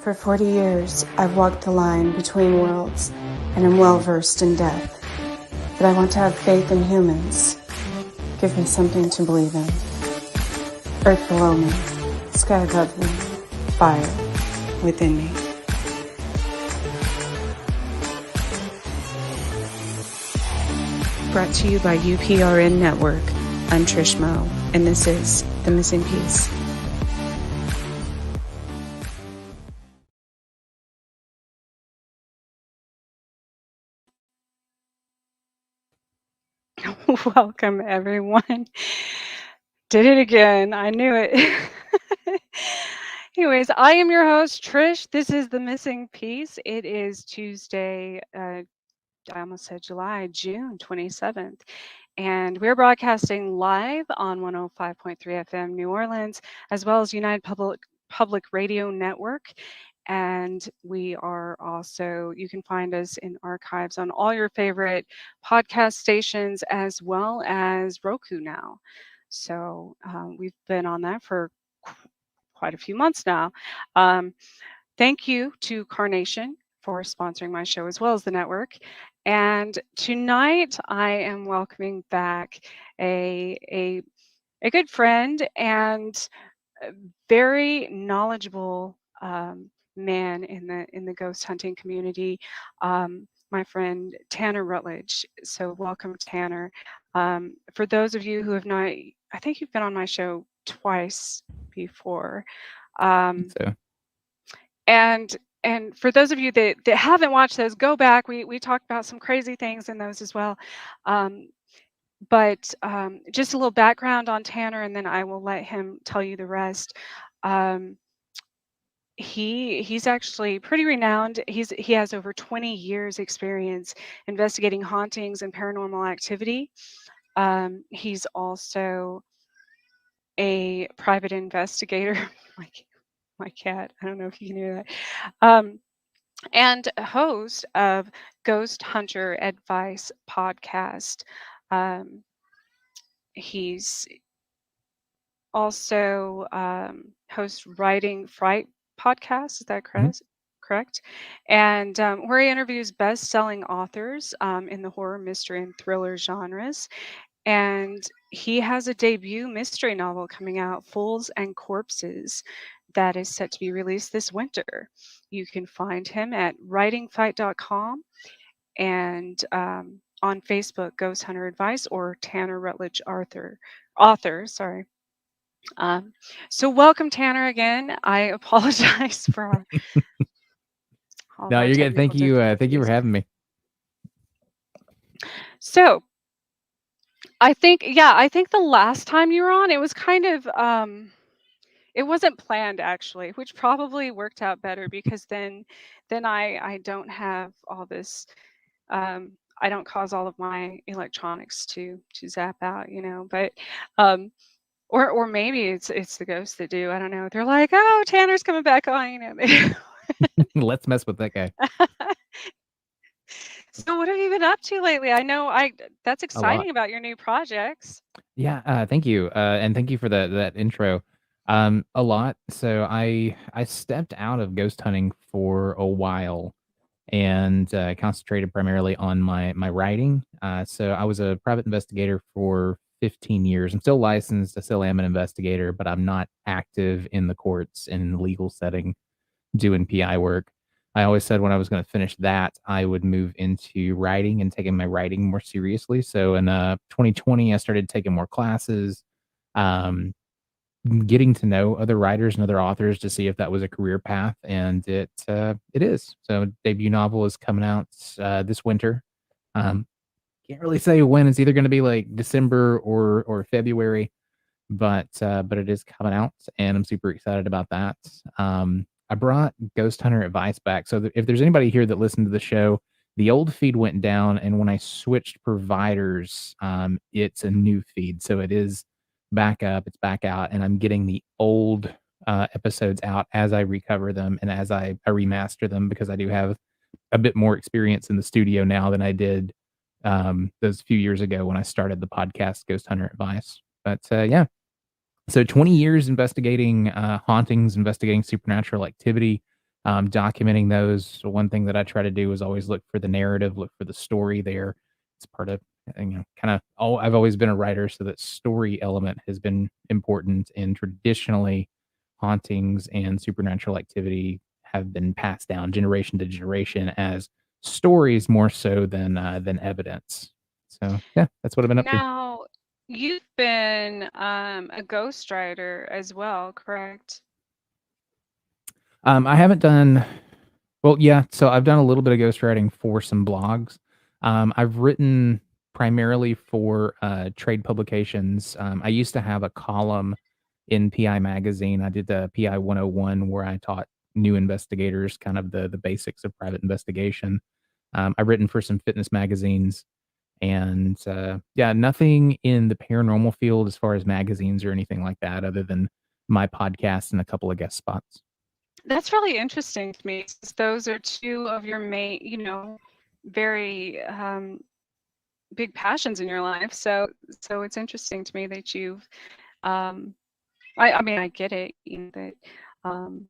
For 40 years, I've walked the line between worlds and am well versed in death. But I want to have faith in humans. Give me something to believe in. Earth below me, sky above me, fire within me. Brought to you by UPRN Network. I'm Trish Mo, and this is The Missing Piece. Welcome, everyone. Did it again. I knew it. Anyways, I am your host, Trish. This is The Missing Piece. It is Tuesday, I almost said June 27th. And we're broadcasting live on 105.3 FM New Orleans, as well as United Public Radio Network. And we are also, you can find us in archives on all your favorite podcast stations, as well as Roku now. So we've been on that for quite a few months now. Thank you to Carnation for sponsoring my show, as well as the network. And tonight I am welcoming back a good friend and a very knowledgeable man in the ghost hunting community, my friend Tanner Rutledge. So welcome, Tanner. For those of you who have not, I think you've been on my show twice before. So And for those of you that haven't watched those, go back. We talked about some crazy things in those as well. But just a little background on Tanner, and then I will let him tell you the rest. He's actually pretty renowned. He has over 20 years experience investigating hauntings and paranormal activity. He's also a private investigator. My cat, I don't know if you can hear that. And a host of Ghost Hunter Advice podcast. He's also hosts Writing Fright Podcast. Is that correct? Correct. And where he interviews best-selling authors in the horror, mystery, and thriller genres. And he has a debut mystery novel coming out, Fools and Corpses, that is set to be released this winter. You can find him at writingfight.com and on Facebook, Ghost Hunter Advice, or Tanner Rutledge author. Sorry. So welcome, Tanner, again. I apologize for all no, our you're good. Thank you. Thank you for having me. So I think the last time you were on, it was kind of it wasn't planned, actually, which probably worked out better, because then I don't have all this. I don't cause all of my electronics to zap out, But or maybe it's the ghosts that do. I don't know. They're like, oh, Tanner's coming back on, Let's mess with that guy. So what have you been up to lately? I know that's exciting about your new projects. Yeah, thank you. And thank you for that intro. A lot. So I stepped out of ghost hunting for a while and concentrated primarily on my writing. So I was a private investigator for 15 years. I'm still licensed. I still am an investigator, but I'm not active in the courts in legal setting doing PI work. I always said when I was going to finish that, I would move into writing and taking my writing more seriously. So in 2020, I started taking more classes, getting to know other writers and other authors to see if that was a career path, and it is. So debut novel is coming out this winter. Can't really say when. It's either going to be like December or February, but it is coming out, and I'm super excited about that. I brought Ghost Hunter Advice back. So if there's anybody here that listened to the show, the old feed went down, and when I switched providers, it's a new feed. So it is back up, it's back out, and I'm getting the old episodes out as I recover them and as I remaster them, because I do have a bit more experience in the studio now than I did those few years ago when I started the podcast Ghost Hunter Advice. But yeah. So 20 years investigating hauntings, investigating supernatural activity, documenting those. So one thing that I try to do is always look for the narrative, look for the story there. It's part of, kind of, I've always been a writer, so that story element has been important. And traditionally, hauntings and supernatural activity have been passed down generation to generation as stories more so than evidence. So yeah, that's what I've been up to. Now, you've been a ghostwriter as well, correct? I haven't done well, yeah. So I've done a little bit of ghostwriting for some blogs. I've written primarily for trade publications. I used to have a column in PI magazine. I did the PI 101 where I taught new investigators kind of the basics of private investigation. I've written for some fitness magazines, and yeah, nothing in the paranormal field as far as magazines or anything like that, other than my podcast and a couple of guest spots. That's really interesting to me, since those are two of your main, very big passions in your life. So it's interesting to me that you've, um, I mean, I get it, that um,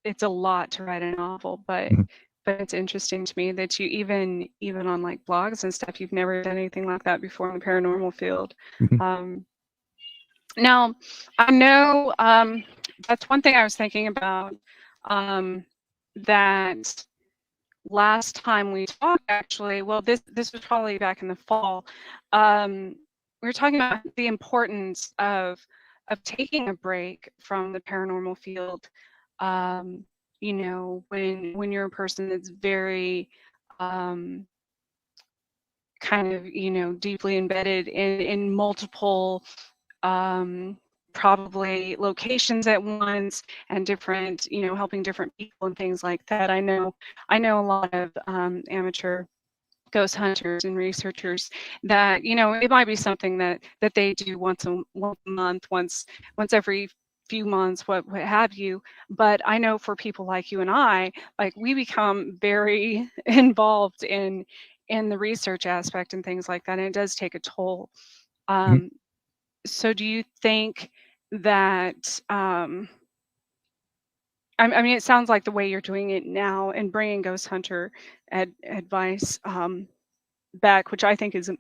it's a lot to write a novel, Mhm, but it's interesting to me that you even on like blogs and stuff, you've never done anything like that before in the paranormal field. mhm, Um, Now, I know that's one thing I was thinking about, that last time we talked, actually, well, this was probably back in the fall. We were talking about the importance of taking a break from the paranormal field. Um, when you're a person that's very kind of deeply embedded in multiple um, probably locations at once, and different, helping different people and things like that. I know a lot of amateur ghost hunters and researchers that it might be something that they do once a month, once every few months, what have you. But I know for people like you and I, like, we become very involved in the research aspect and things like that, and it does take a toll. mhm. um, so do you think that, I mean, it sounds like the way you're doing it now and bringing ghost hunter advice back, which I think is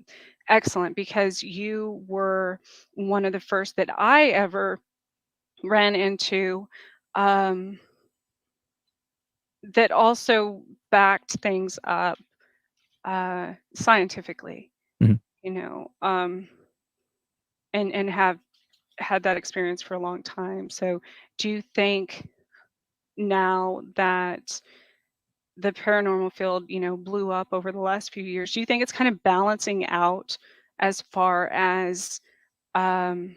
excellent, because you were one of the first that I ever ran into, um, that also backed things up scientifically, Mhm. you know, um, and have had that experience for a long time. So do you think, now that the paranormal field, blew up over the last few years, do you think it's kind of balancing out as far as um,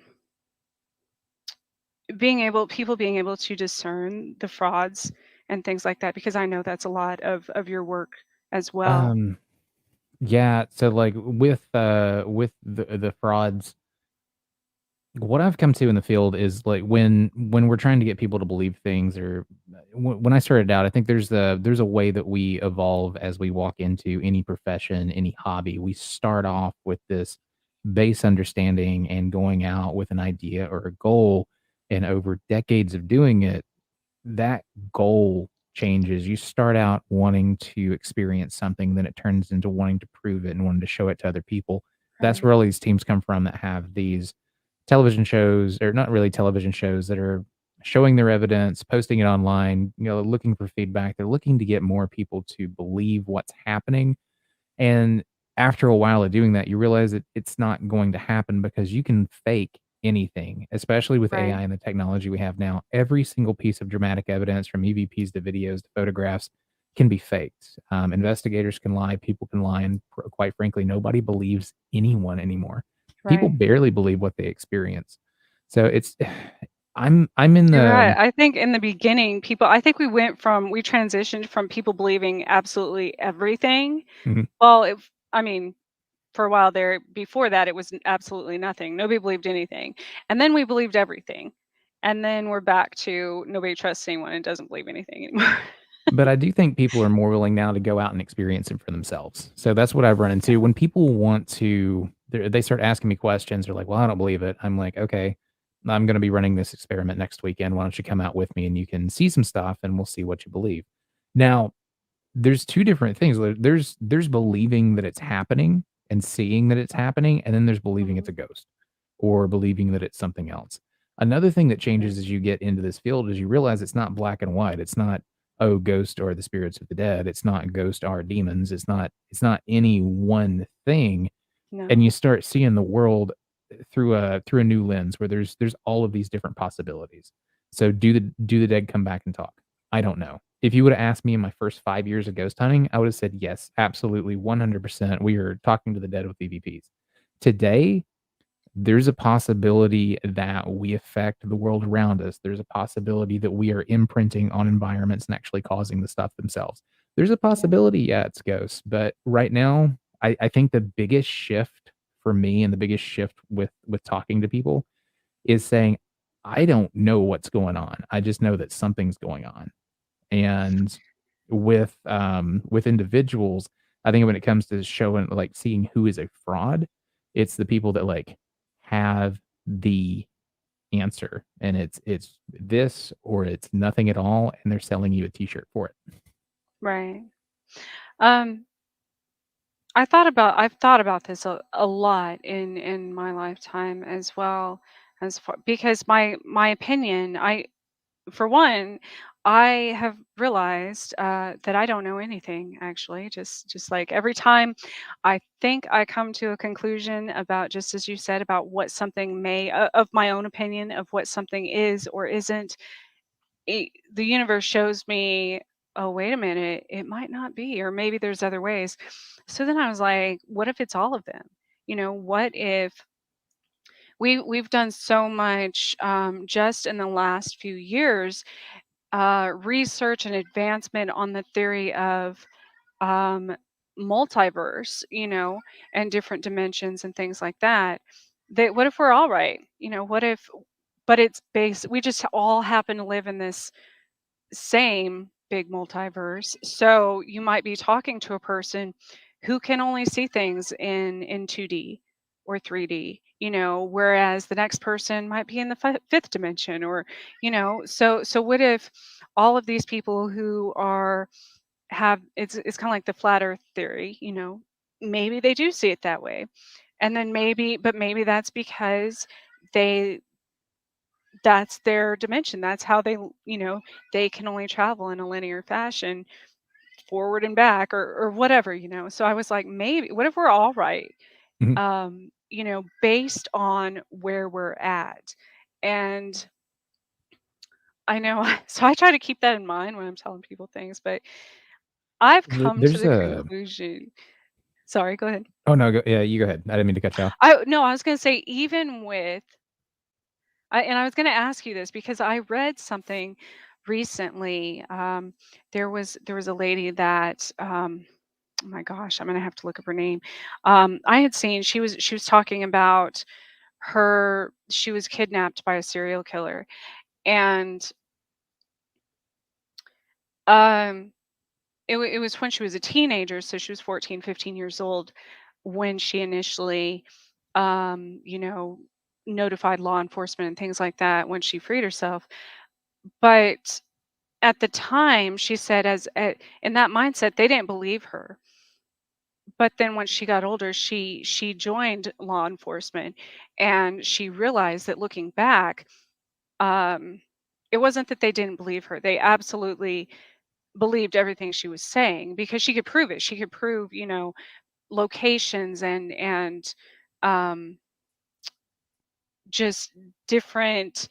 people being able to discern the frauds and things like that? Because I know that's a lot of your work as well. Um, yeah, so, like, with the frauds, what I've come to in the field is, like, when we're trying to get people to believe things, or when I started out, I think there's a way that we evolve as we walk into any profession, any hobby. We start off with this base understanding and going out with an idea or a goal, and over decades of doing it, that goal changes. You start out wanting to experience something, then it turns into wanting to prove it and wanting to show it to other people. That's Right. where all these teams come from that have these television shows, or not really television shows, that are showing their evidence, posting it online, looking for feedback. They're looking to get more people to believe what's happening, and after a while of doing that, you realize that it's not going to happen, because you can fake anything, especially with Right. AI and the technology we have now. Every single piece of dramatic evidence, from EVPs to videos to photographs, can be faked. Investigators can lie, people can lie, and quite frankly, nobody believes anyone anymore. People Right. barely believe what they experience. So it's, I'm in You're the right. I think in the beginning, we transitioned from people believing absolutely everything. mhm. Well, I mean, for a while there, before that, it was absolutely nothing. Nobody believed anything. And then we believed everything. And then we're back to nobody trusts anyone and doesn't believe anything anymore. But I do think people are more willing now to go out and experience it for themselves. So that's what I've run into. When people want to, they start asking me questions. They're like, "Well, I don't believe it." I'm like, "Okay." I'm going to be running this experiment next weekend. Why don't you come out with me and you can see some stuff and we'll see what you believe. Now, there's two different things. There's believing that it's happening and seeing that it's happening, and then there's believing it's Mhm. a ghost or believing that it's something else. Another thing that Right. changes as you get into this field is you realize it's not black and white. It's not, oh, ghost or the spirits of the dead. It's not ghost or demons. It's not any one thing. And No. you start seeing the world through a new lens where there's all of these different possibilities. So do the dead come back and talk? I don't know. If you would have asked me in my first 5 years of ghost hunting, I would have said yes, absolutely, 100%. We are talking to the dead with EVPs. Today, there's a possibility that we affect the world around us. There's a possibility that we are imprinting on environments and actually causing the stuff themselves. There's a Yeah. possibility, yeah, it's ghosts. But right now, I think the biggest shift for me and the biggest shift with talking to people is saying, I don't know what's going on. I just know that something's going on. And with individuals, I think when it comes to showing like seeing who is a fraud, it's the people that like have the answer and it's this or it's nothing at all and they're selling you a t-shirt for it. Right. Um, I've thought about this a lot in my lifetime as well as far, because my opinion, I for one, I have realized that I don't know anything actually. Just like every time I think I come to a conclusion about, just as you said, about what something of my own opinion of what something is or isn't, the universe shows me, oh, wait a minute, it might not be, or maybe there's other ways. So then I was like, what if it's all of them? What if we've done so much, just in the last few years, research and advancement on the theory of, um, multiverse, and different dimensions and things like that. That what if we're all right? What if, but it's based, we just all happen to live in this same big multiverse. So you might be talking to a person who can only see things in 2D or 3D, whereas the next person might be in the fifth dimension, or so what if all of these people who are have it's kind of like the flat earth theory, maybe they do see it that way. And then maybe that's because they that's their dimension. That's how they can only travel in a linear fashion, forward and back, or whatever. So I was like, maybe, what if we're all right? Mhm. Based on where we're at. And I know, so I try to keep that in mind when I'm telling people things, but I've come to There's the a conclusion. Sorry, go ahead. oh no, yeah, you go ahead. I didn't mean to cut you off. I No, I was going to say, even with I was going to ask you this because I read something recently. There was a lady that, oh my gosh, I'm going to have to look up her name. I had seen, she was talking about her she was kidnapped by a serial killer, and um it was when she was a teenager, so she was 14, 15 years old when she initially, um you know notified law enforcement and things like that when she freed herself. But at the time, she said, in that mindset, they didn't believe her. But then when she got older, she joined law enforcement, and she realized that, looking back, um, it wasn't that they didn't believe her. They absolutely believed everything she was saying, because she could prove it. She could prove, locations and um, just different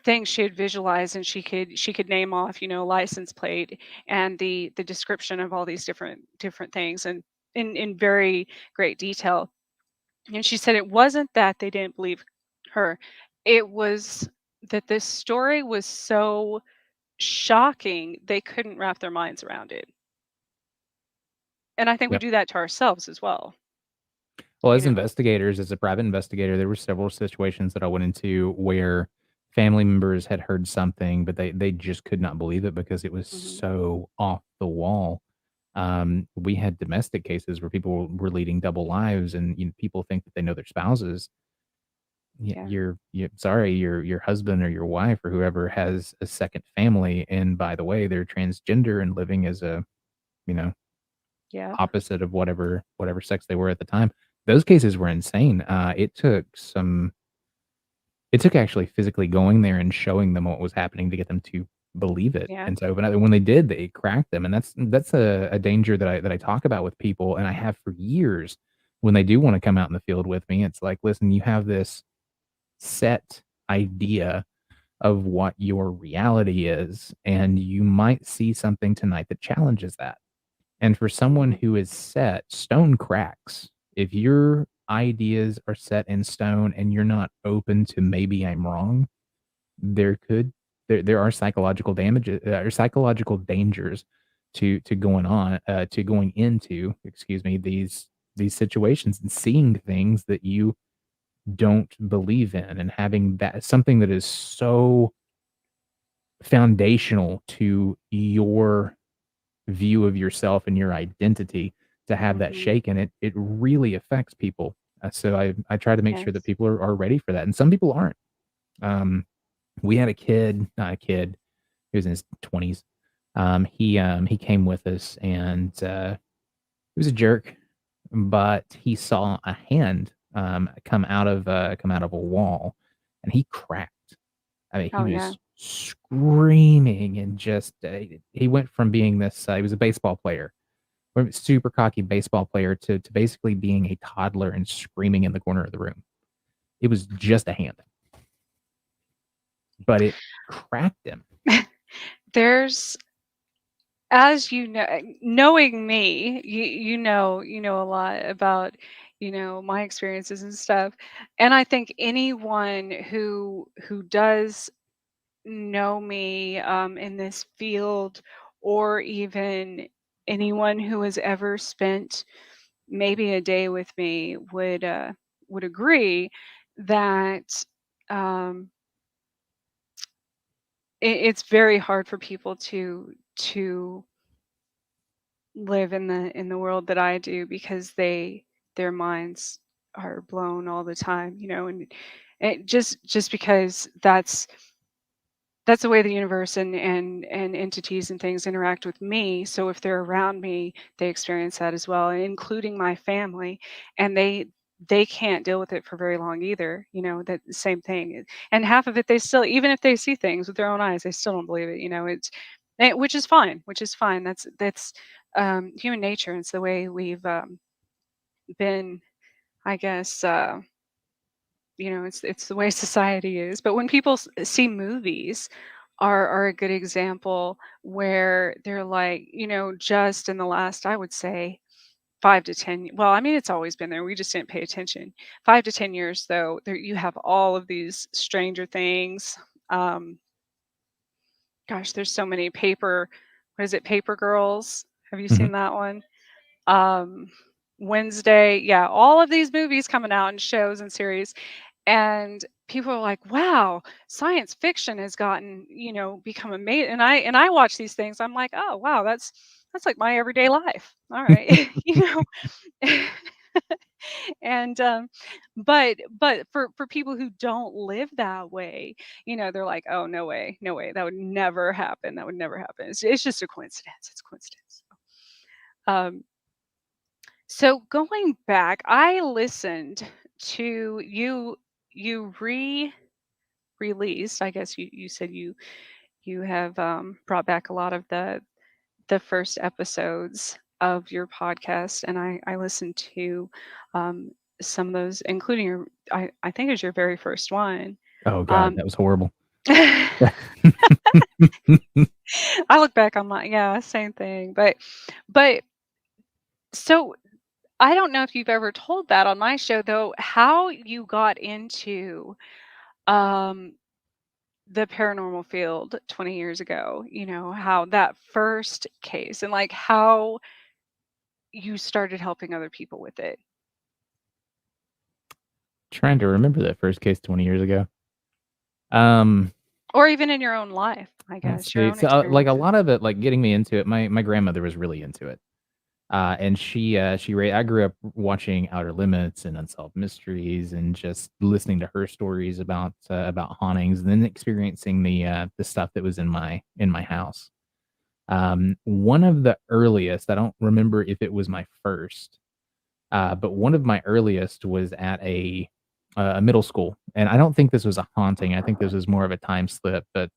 things she had visualized, and she could name off, license plate and the description of all these different things, and in very great detail. And she said it wasn't that they didn't believe her, it was that this story was so shocking they couldn't wrap their minds around it. And I think we Yep. do that to ourselves as well, Well, you as know. investigators, as a private investigator, there were several situations that I went into where family members had heard something, but they just could not believe it because it was Hmm. so off the wall. We had domestic cases where people were leading double lives, and people think that they know their spouses. Yeah. your husband or your wife or whoever has a second family, and by the way, they're transgender and living as a, you know, Yeah. opposite of whatever sex they were at the time. Those cases were insane. It took actually physically going there and showing them what was happening to get them to believe it Yeah. and to open up. And when they did, they cracked them. And that's a danger that I talk about with people, and I have for years when they do want to come out in the field with me. It's like, listen, you have this set idea of what your reality is, and you might see something tonight that challenges that. And for someone Mhm. who is set, stone cracks. If your ideas are set in stone and you're not open to maybe I'm wrong, there could there are psychological damages or psychological dangers to going into, excuse me, these situations and seeing things that you don't believe in, and having that something that is so foundational to your view of yourself and your identity, to have that Mhm. shaken, it really affects people. So I try to make sure that Yes. people are ready for that, and some people aren't. Um, we had a kid, not a kid, he was in his 20s. He came with us, and he was a jerk, but he saw a hand come out of a wall, and he cracked. I mean, he Oh yeah. was screaming and just he went from being this he was a baseball player, super cocky baseball player, to basically being a toddler and screaming in the corner of the room. It was just a hand, but it cracked him. There's, as you know, knowing me, you know a lot about, my experiences and stuff. And I think anyone who does know me in this field, or even anyone who has ever spent maybe a day with me, would agree that um, it's very hard for people to live in the world that I do, because their minds are blown all the time, and just because that's the way the universe and entities and things interact with me. So if they're around me, they experience that as well, including my family, and they can't deal with it for very long either. That same thing, and half of it, they still, even if they see things with their own eyes, they still don't believe it. Which is fine. Which is fine. That's human nature. It's the way we've been, I guess. It's the way society is. But when people see movies, are a good example, where they're like, just in the last, I would say, 5 to 10. Well, I mean, it's always been there. We just didn't pay attention. 5 to 10 years, though, there you have all of these Stranger Things. Um, Gosh, there's so many paper. What is it? Paper Girls. Have you Mhm. seen that one? Um, Wednesday. Yeah, all of these movies coming out and shows and series, and people are like, wow, science fiction has gotten, become amazing. And I watch these things, I'm like, oh wow, that's like my everyday life. All right. And but for people who don't live that way, they're like, oh, no way, no way, that would never happen, that would never happen. It's just a coincidence, it's a coincidence. um so going back, I listened to you released, I guess you said you have brought back a lot of the first episodes of your podcast, and I listened to um, some of those, including I think it was your very first one. Oh god, Um, that was horrible. I look back, I'm like, yeah, same thing. But so I don't know if you've ever told that on my show, though, how you got into um, the paranormal field 20 years ago, how that first case, and like how you started helping other people with it, Trying to remember that first case 20 years ago. Um, or even in your own life, I let's guess, your see. own So, like, a experiences. lot of it, like, getting me into it, my grandmother was really into it. And I grew up watching Outer Limits and Unsolved Mysteries, and just listening to her stories about hauntings, and then experiencing the stuff that was in my house. One of the earliest, I don't remember if it was my first, but one of my earliest was at a middle school, and I don't think this was a haunting. I think this was more of a time slip. But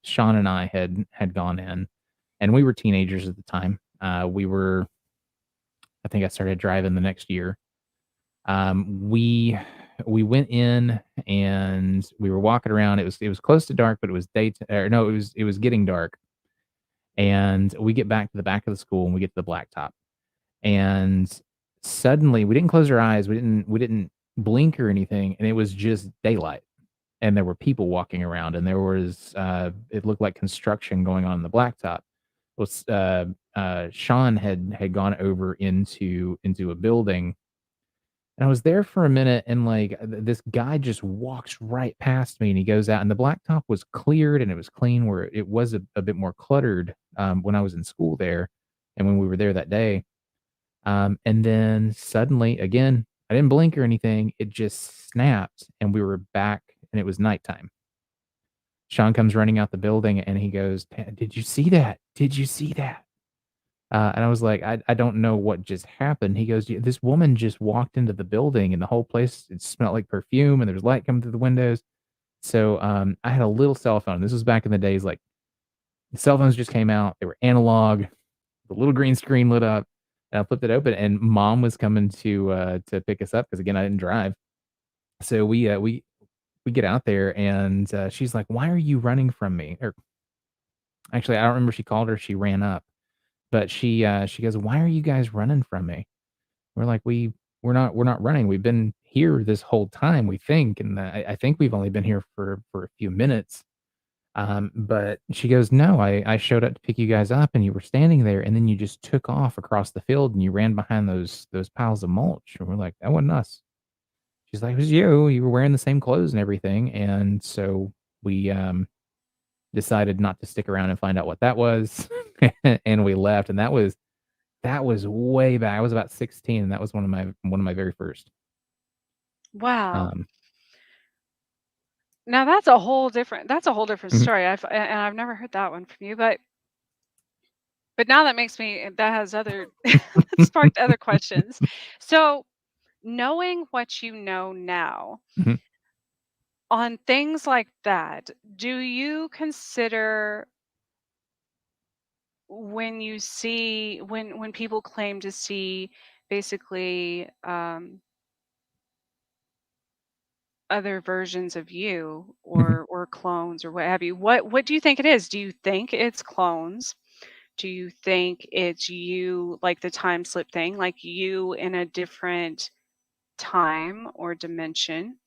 Sean and I had gone in, and we were teenagers at the time. I think I started driving the next year. We went in and we were walking around. It was close to dark, but it was day or no, it was getting dark. And we get back to the back of the school and we get to the blacktop. And suddenly we didn't close our eyes. We didn't blink or anything, and it was just daylight. And there were people walking around, and there was it looked like construction going on in the blacktop. Was Sean had gone over into a building, and I was there for a minute, and like this guy just walks right past me, and he goes out, and the blacktop was cleared and it was clean, where it was a bit more cluttered when I was in school there, and when we were there that day. And then suddenly, again, I didn't blink or anything. It just snapped, and we were back, and it was nighttime. Sean comes running out the building, and he goes, "Did you see that? Did you see that?" And I was like, I don't know what just happened. He goes, "Yeah, this woman just walked into the building, and the whole place, it smelled like perfume, and there was light coming through the windows." So I had a little cell phone. This was back in the days, like the cell phones just came out. They were analog. The little green screen lit up, and I flipped it open, and mom was coming to pick us up because, again, I didn't drive. So we get out there, and she's like, "Why are you running from me?" Or actually, I don't remember if she called her. She ran up, but she goes, "Why are you guys running from me?" We're like, we're not running. We've been here this whole time, we think, and I think we've only been here for a few minutes. But she goes, "No, I showed up to pick you guys up, and you were standing there, and then you just took off across the field, and you ran behind those piles of mulch." And we're like, "That wasn't us." She's like, "It was you. You were wearing the same clothes and everything." And so we decided not to stick around and find out what that was, and we left. And that was way back. I was about 16, and that was one of my very first. Wow. Um, Now that's a whole different mhm, story. And I've never heard that one from you, but now that makes me that has other that sparked other questions. So, knowing what you know now, mhm. on things like that, do you consider when you see when people claim to see basically other versions of you Mhm. or clones or what have you, what do you think it is? Do you think it's clones? Do you think it's you, like the time slip thing, like you in a different time or dimension?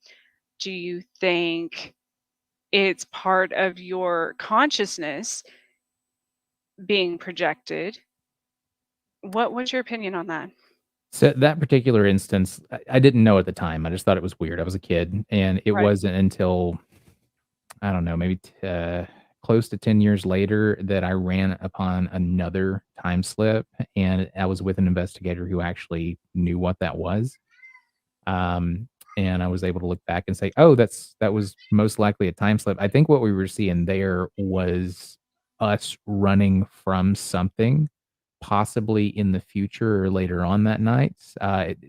Do you think it's part of your consciousness being projected? What's your opinion on that? So that particular instance, I didn't know at the time. I just thought it was weird. I was a kid, and it Right. wasn't until, I don't know, maybe close to 10 years later, that I ran upon another time slip, and I was with an investigator who actually knew what that was. Um, and I was able to look back and say, "Oh, that was most likely a time slip." I think what we were seeing there was us running from something, possibly in the future or later on that night.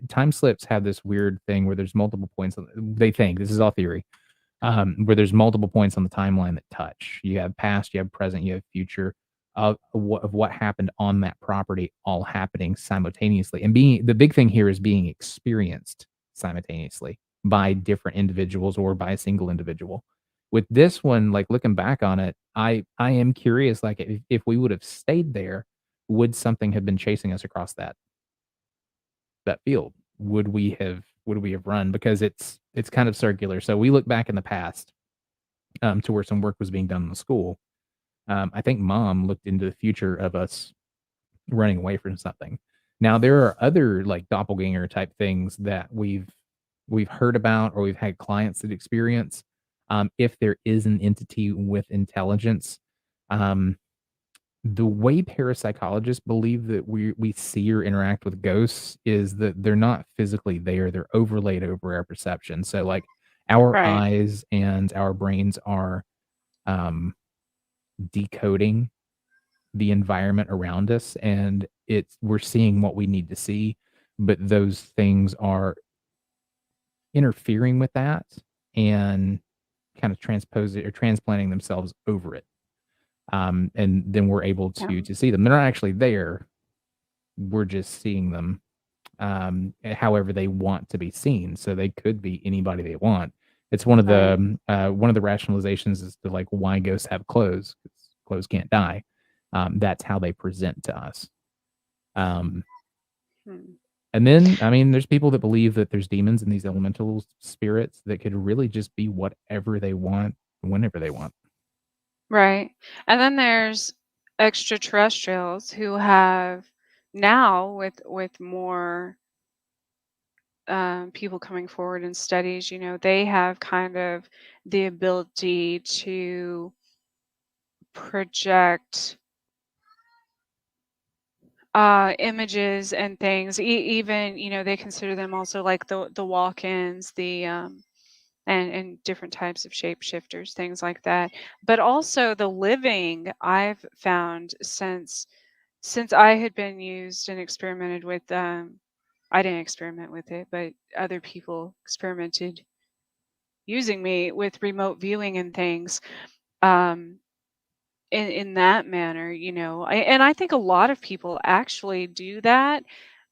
Time slips have this weird thing where there's multiple points. They think this is all theory, where there's multiple points on the timeline that touch. You have past, you have present, you have future of what happened on that property, all happening simultaneously. And being the big thing here is being experienced simultaneously by different individuals or by a single individual. With this one, like looking back on it, I am curious, like if we would have stayed there, would something have been chasing us across that field? Would we have run? Because it's kind of circular. So we look back in the past, to where some work was being done in the school. I think mom looked into the future of us running away from something. Now there are other like doppelganger type things that we've heard about, or we've had clients that experience. If there is an entity with intelligence, um, The way parapsychologists believe that we see or interact with ghosts is that they're not physically there, they're overlaid over our perception. So, like, our Right. eyes and our brains are, um, decoding the environment around us, and we're seeing what we need to see, but those things are interfering with that and kind of transposing or transplanting themselves over it. And then we're able Yeah. to see them. They're not actually there. We're just seeing them, however they want to be seen. So they could be anybody they want. It's Right. one of the rationalizations as to like why ghosts have clothes, 'cause clothes can't die. That's how they present to us. Um, Hmm. and then, I mean, there's people that believe that there's demons and these elemental spirits that could really just be whatever they want, whenever they want. Right. And then there's extraterrestrials who have now with more people coming forward in studies, they have kind of the ability to project images and things. Even, they consider them also like the walk-ins, and different types of shapeshifters, things like that. But also the living, I've found since I had been used and experimented with. I didn't experiment with it, but other people experimented using me with remote viewing and things. Um, in that manner, and I think a lot of people actually do that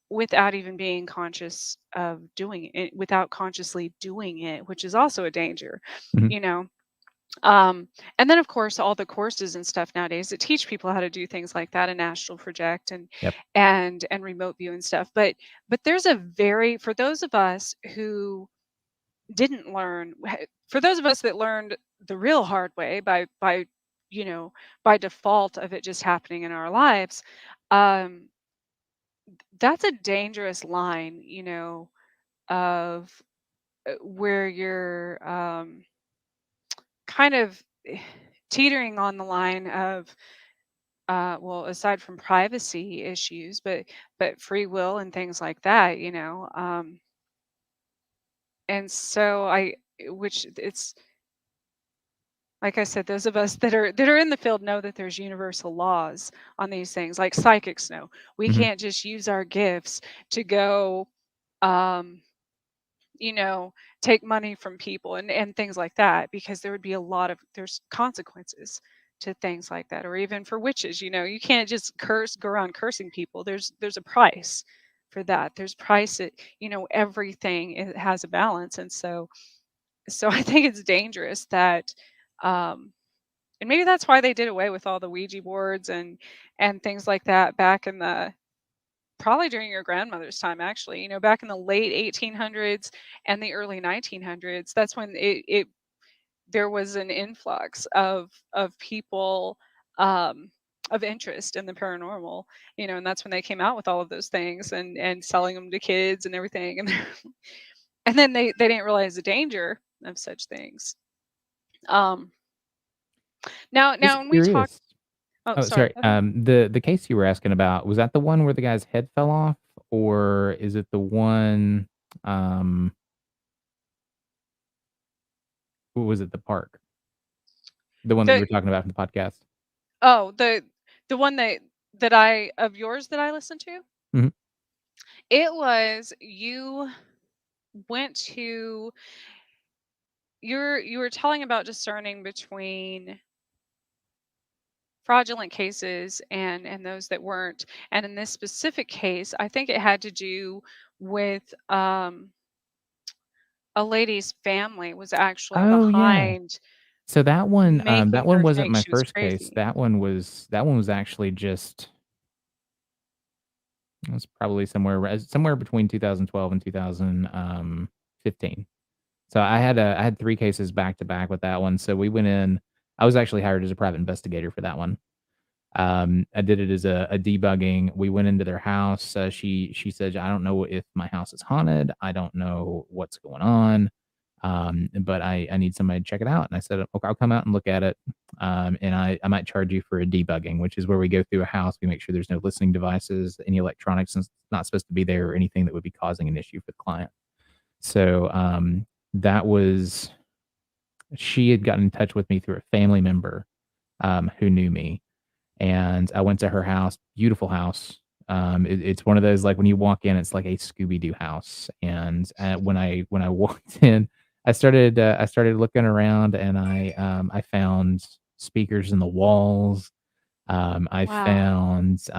without even being conscious of doing it, without consciously doing it, which is also a danger, Mhm. you know. Um, and then of course all the courses and stuff nowadays that teach people how to do things like that and astral project and Yep. and remote view and stuff. But there's a very for those of us who didn't learn for those of us that learned the real hard way by you know by default of it just happening in our lives. um that's a dangerous line, of where you're kind of teetering on the line of well, aside from privacy issues, but free will and things like that, and so which it's like I said, those of us that are in the field know that there's universal laws on these things, like psychics know. We Mhm. can't just use our gifts to go, um, you know, take money from people and things like that, because there would be there's consequences to things like that, or even for witches. You can't just go around cursing people. There's a price for that. There's price. Everything it has a balance, and so I think it's dangerous that. Um, and maybe that's why they did away with all the Ouija boards and things like that back in the probably during your grandmother's time, actually. Back in the late 1800s and the early 1900s. That's when it there was an influx of people, um of interest in the paranormal, and that's when they came out with all of those things and selling them to kids and everything. And then they didn't realize the danger of such things. um now Just when we talk. curious. Oh, Oh, sorry, sorry. go ahead. The case you were asking about, was that the one where the guy's head fell off, or is it the one, um, what was it, the park? The one that you The were talking about in the podcast? Oh, the one that I of yours that I listened to? Mhm. It was you went to you were telling about discerning between fraudulent cases and those that weren't. And in this specific case, I think it had to do with a lady's family was actually Oh, yeah. behind So that making one her wasn't think my she was first case. crazy. That one was actually just it was probably somewhere between 2012 and 2015. So I had 3 cases back to back with that one. So we went in. I was actually hired as a private investigator for that one. I did it as a debugging. We went into their house. She said, "I don't know if my house is haunted. I don't know what's going on, but I need somebody to check it out." And I said, "Okay, I'll come out and look at it." and I might charge you for a debugging, which is where we go through a house, we make sure there's no listening devices, any electronics is not supposed to be there, or anything that would be causing an issue for the client. So that was she had gotten in touch with me through a family member who knew me, and I went to her house, beautiful house. It's one of those, like, when you walk in, it's like a Scooby Doo house. And when I walked in, I started looking around, and I found speakers in the walls. I Wow. found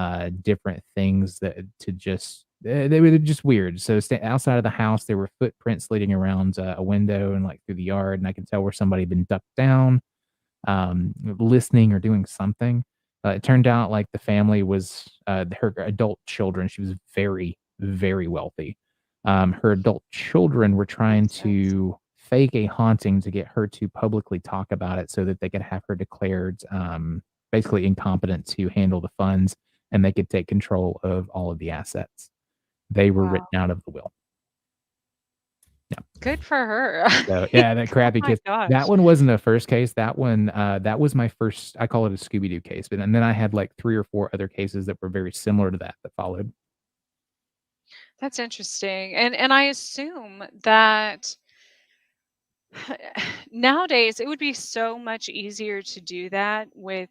different things that to just they were just weird. So outside of the house, there were footprints leading around a window and like through the yard, and I could tell where somebody had been ducked down, listening or doing something. It turned out like the family was her adult children. She was very, very wealthy. Her adult children were trying Makes sense. to fake a haunting to get her to publicly talk about it so that they could have her declared basically incompetent to handle the funds, and they could take control of all of the assets. They were Wow. written out of the will. Yeah. Good for her. So, yeah, that Oh crappy my case. That gosh. one wasn't a first case. That one, that was my first, I call it a Scooby Doo case, but and then I had, like, 3 or 4 other cases that were very similar to that followed. That's interesting. And I assume that nowadays it would be so much easier to do that with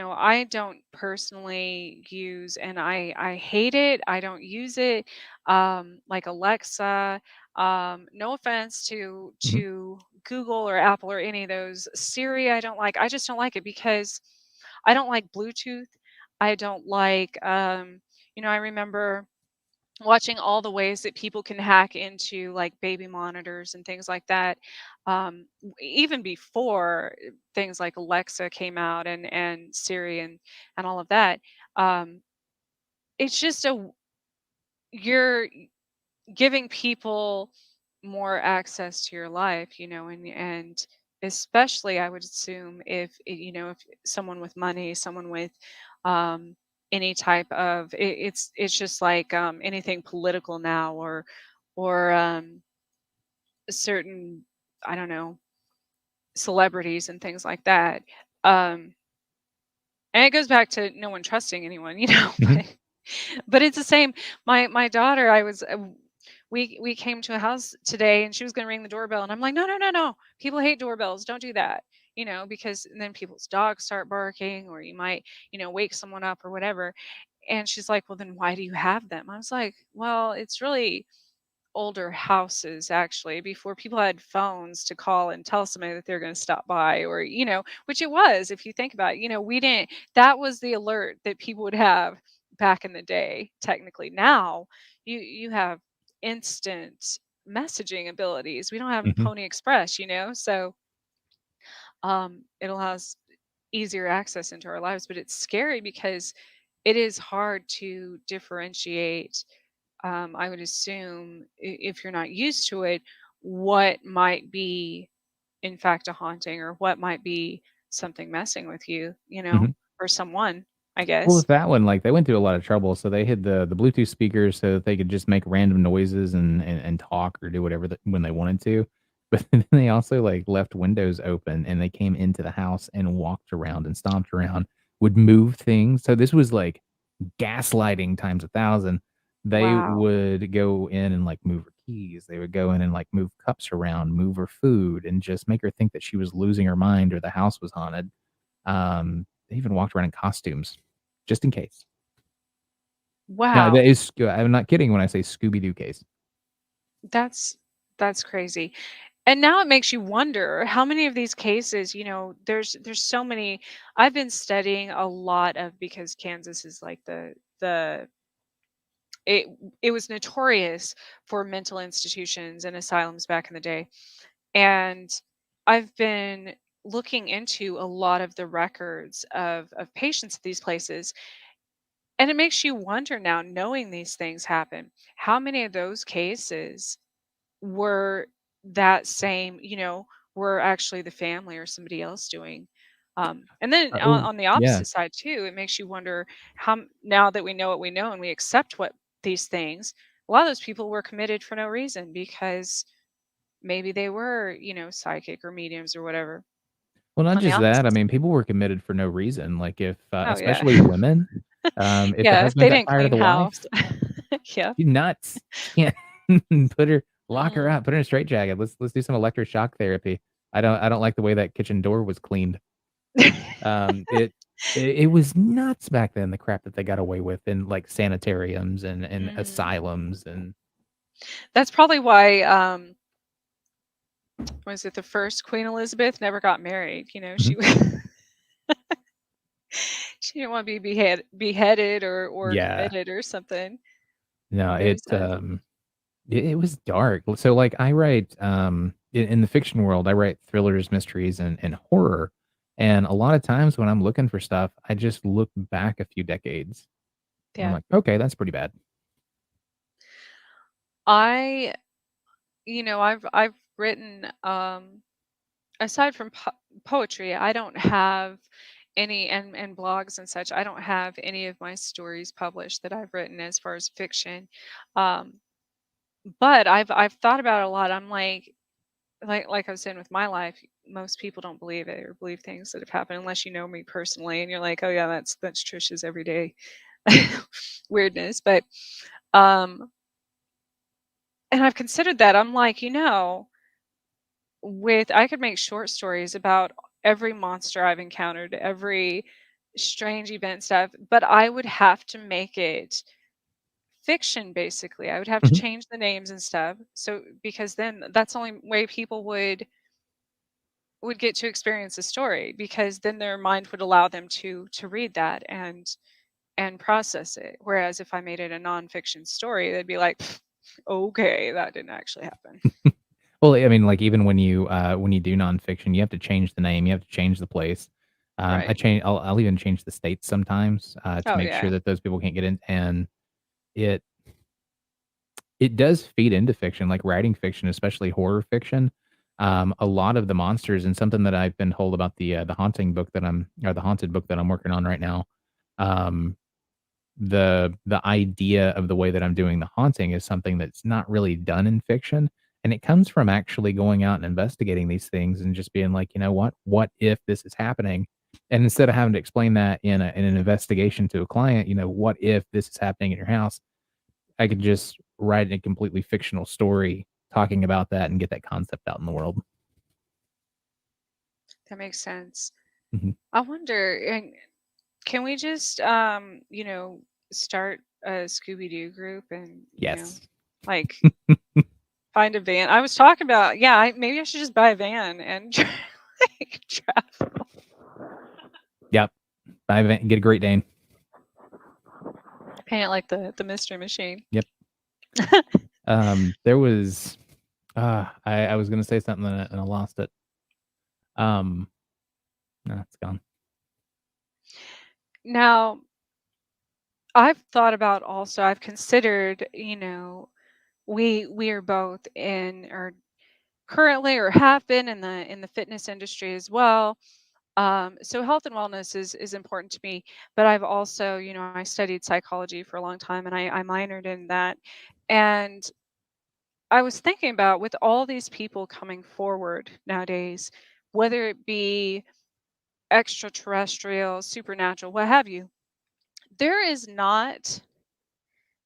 I don't personally use, and I hate it. I don't use it. Like Alexa. No offense Mhm, to Google or Apple or any of those. Siri, I don't like. I just don't like it because I don't like Bluetooth. I don't like. I remember watching all the ways that people can hack into like baby monitors and things like that, even before things like Alexa came out and Siri and all of that. um, it's just you're giving people more access to your life, and especially I would assume if someone with money, someone with um, any type of it's just like anything political now, or certain, I don't know, celebrities and things like that. Um, and it goes back to no one trusting anyone, mhm, but it's the same. My daughter, I was we came to a house today and she was going to ring the doorbell, and I'm like, no, no, no, no, people hate doorbells, don't do that, because then people's dogs start barking, or you might wake someone up or whatever. And she's like, well, then why do you have them? I was like, well, it's really older houses, actually, before people had phones to call and tell somebody that they're going to stop by, or which it was, if you think about it, we didn't that was the alert that people would have back in the day. Technically now you have instant messaging abilities. We don't have mhm, Pony Express, so it allows easier access into our lives, but it's scary because it is hard to differentiate. I would assume, if you're not used to it, what might be in fact a haunting, or what might be something messing with you, mhm. or someone, I Well, guess. with that one, like, they went through a lot of trouble, so they hid the Bluetooth speakers so that they could just make random noises and talk or do whatever when they wanted to. But then they also, like, left windows open, and they came into the house and walked around and stomped around, would move things. So this was, like, gaslighting times 1,000. They Wow. would go in and, like, move her keys. They would go in and, like, move cups around, move her food, and just make her think that she was losing her mind or the house was haunted. They even walked around in costumes, just in case. No, that Wow. is I'm not kidding when I say Scooby Doo case. That's that's crazy. And now it makes you wonder how many of these cases, there's so many. I've been studying a lot of, because Kansas is like the it it was notorious for mental institutions and asylums back in the day. And I've been looking into a lot of the records of patients at these places. And it makes you wonder now, knowing these things happen, how many of those cases were that same, were actually the family or somebody else doing. And then Oh, on the yeah. opposite side too, it makes you wonder now that we know what we know and we accept what these things, a lot of those people were committed for no reason, because maybe they were, psychic or mediums or whatever. Well, not On the just that, I opposite. mean, people were committed for no reason, like, if, Oh yeah. especially women, if the Yeah, if they husband got didn't tired of clean the wife, house. Yeah. "You nuts. You can't lock her Mm. up, put her in a straitjacket. Let's do some electric shock therapy. I don't like the way that kitchen door was cleaned." It it was nuts back then, the crap that they got away with in, like, sanitariums and Mm. asylums and That's probably why, was it the first Queen Elizabeth never got married, she Mhm. she didn't wanna be beheaded or Yeah. committed or something. No, Very it, sad. it was dark. So, like, I write, in the fiction world, I write thrillers, mysteries, and horror, and a lot of times when I'm looking for stuff, I just look back a few decades, and I'm Yeah. like, "Okay, that's pretty bad." I I've written, aside from poetry, I don't have any and blogs and such, I don't have any of my stories published that I've written as far as fiction. Um, but I've thought about it a lot. I'm like I was saying with my life, most people don't believe it or believe things that have happened unless you know me personally and you're like, "Oh yeah, that's Trisha's everyday weirdness." But um and I've considered that. I'm like, with I could make short stories about every monster I've encountered, every strange event stuff, but I would have to make it fiction basically. I would have to Mhm. change the names and stuff. So because then that's the only way people would get to experience the story because then their mind would allow them to read that and process it. Whereas if I made it a nonfiction story, they'd be like, "Pfft, okay, that didn't actually happen." Well, I mean, like, even when you do nonfiction, you have to change the name, you have to change the place. Right. I'll even change the states sometimes, to Oh make sure yeah. that those people can't get in, and it it does feed into fiction, like writing fiction, especially horror fiction. A lot of the monsters and something that I've been told about the haunting book that I'm or the haunted book that I'm working on right now. Um, the idea of the way that I'm doing the haunting is something that's not really done in fiction, and it comes from actually going out and investigating these things and just being like, "You know what? What if this is happening?" And instead of having to explain that in an investigation to a client, "What if this is happening in your house?" I could just write a completely fictional story talking about that and get that concept out in the world. That makes sense. Mhm. I wonder, and can we just, start a Scooby Doo group and, Yes. like find a van? I was talking about, yeah, maybe I should just buy a van and like travel. Yep. Get a Great Dane. Paint it like the Mystery Machine. Yep. There was, I was gonna say something and I lost it. Um, no, it's gone. Now, I've thought about also, I've considered, we are both in or currently or have been in the fitness industry as well. So health and wellness is important to me, but I've also, I studied psychology for a long time and I minored in that. And I was thinking about with all these people coming forward nowadays, whether it be extraterrestrial, supernatural, what have you, there is not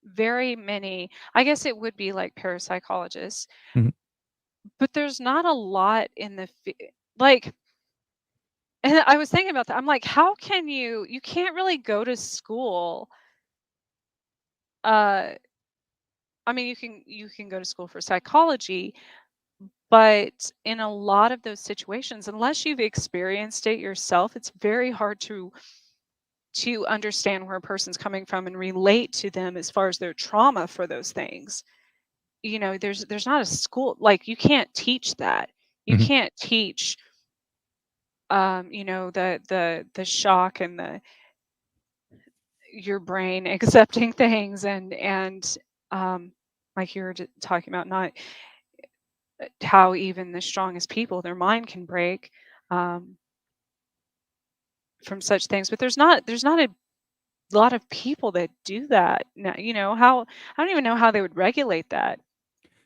very many. I guess it would be like parapsychologists, Mhm. but there's not a lot in like. And I was thinking about that. I'm like, how can you can't really go to school. Uh, I mean, you can go to school for psychology, but in a lot of those situations, unless you've experienced it yourself, it's very hard to understand where a person's coming from and relate to them as far as their trauma for those things. There's not a school like you can't teach that. You Mhm. can't teach the shock and the your brain accepting things and like you were talking about not how even the strongest people their mind can break um, from such things but there's not a lot of people that do that now, how I don't even know how they would regulate that.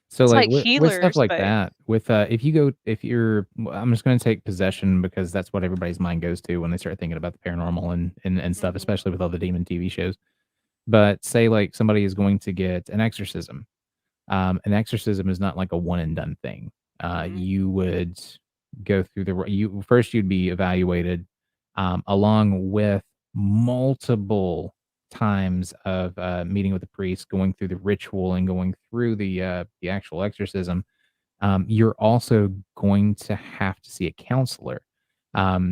So, It's like, like with stuff healers, like but that, with, if you're I'm just gonna take possession because that's what everybody's mind goes to when they start thinking about the paranormal and stuff, mhm, especially with all the demon TV shows. But say, like, somebody is going to get an exorcism is not like a one and done thing. mm-mm, You would go through you first you'd be evaluated, along with multiple times of meeting with the priest, going through the ritual and going through the actual exorcism. You're also going to have to see a counselor.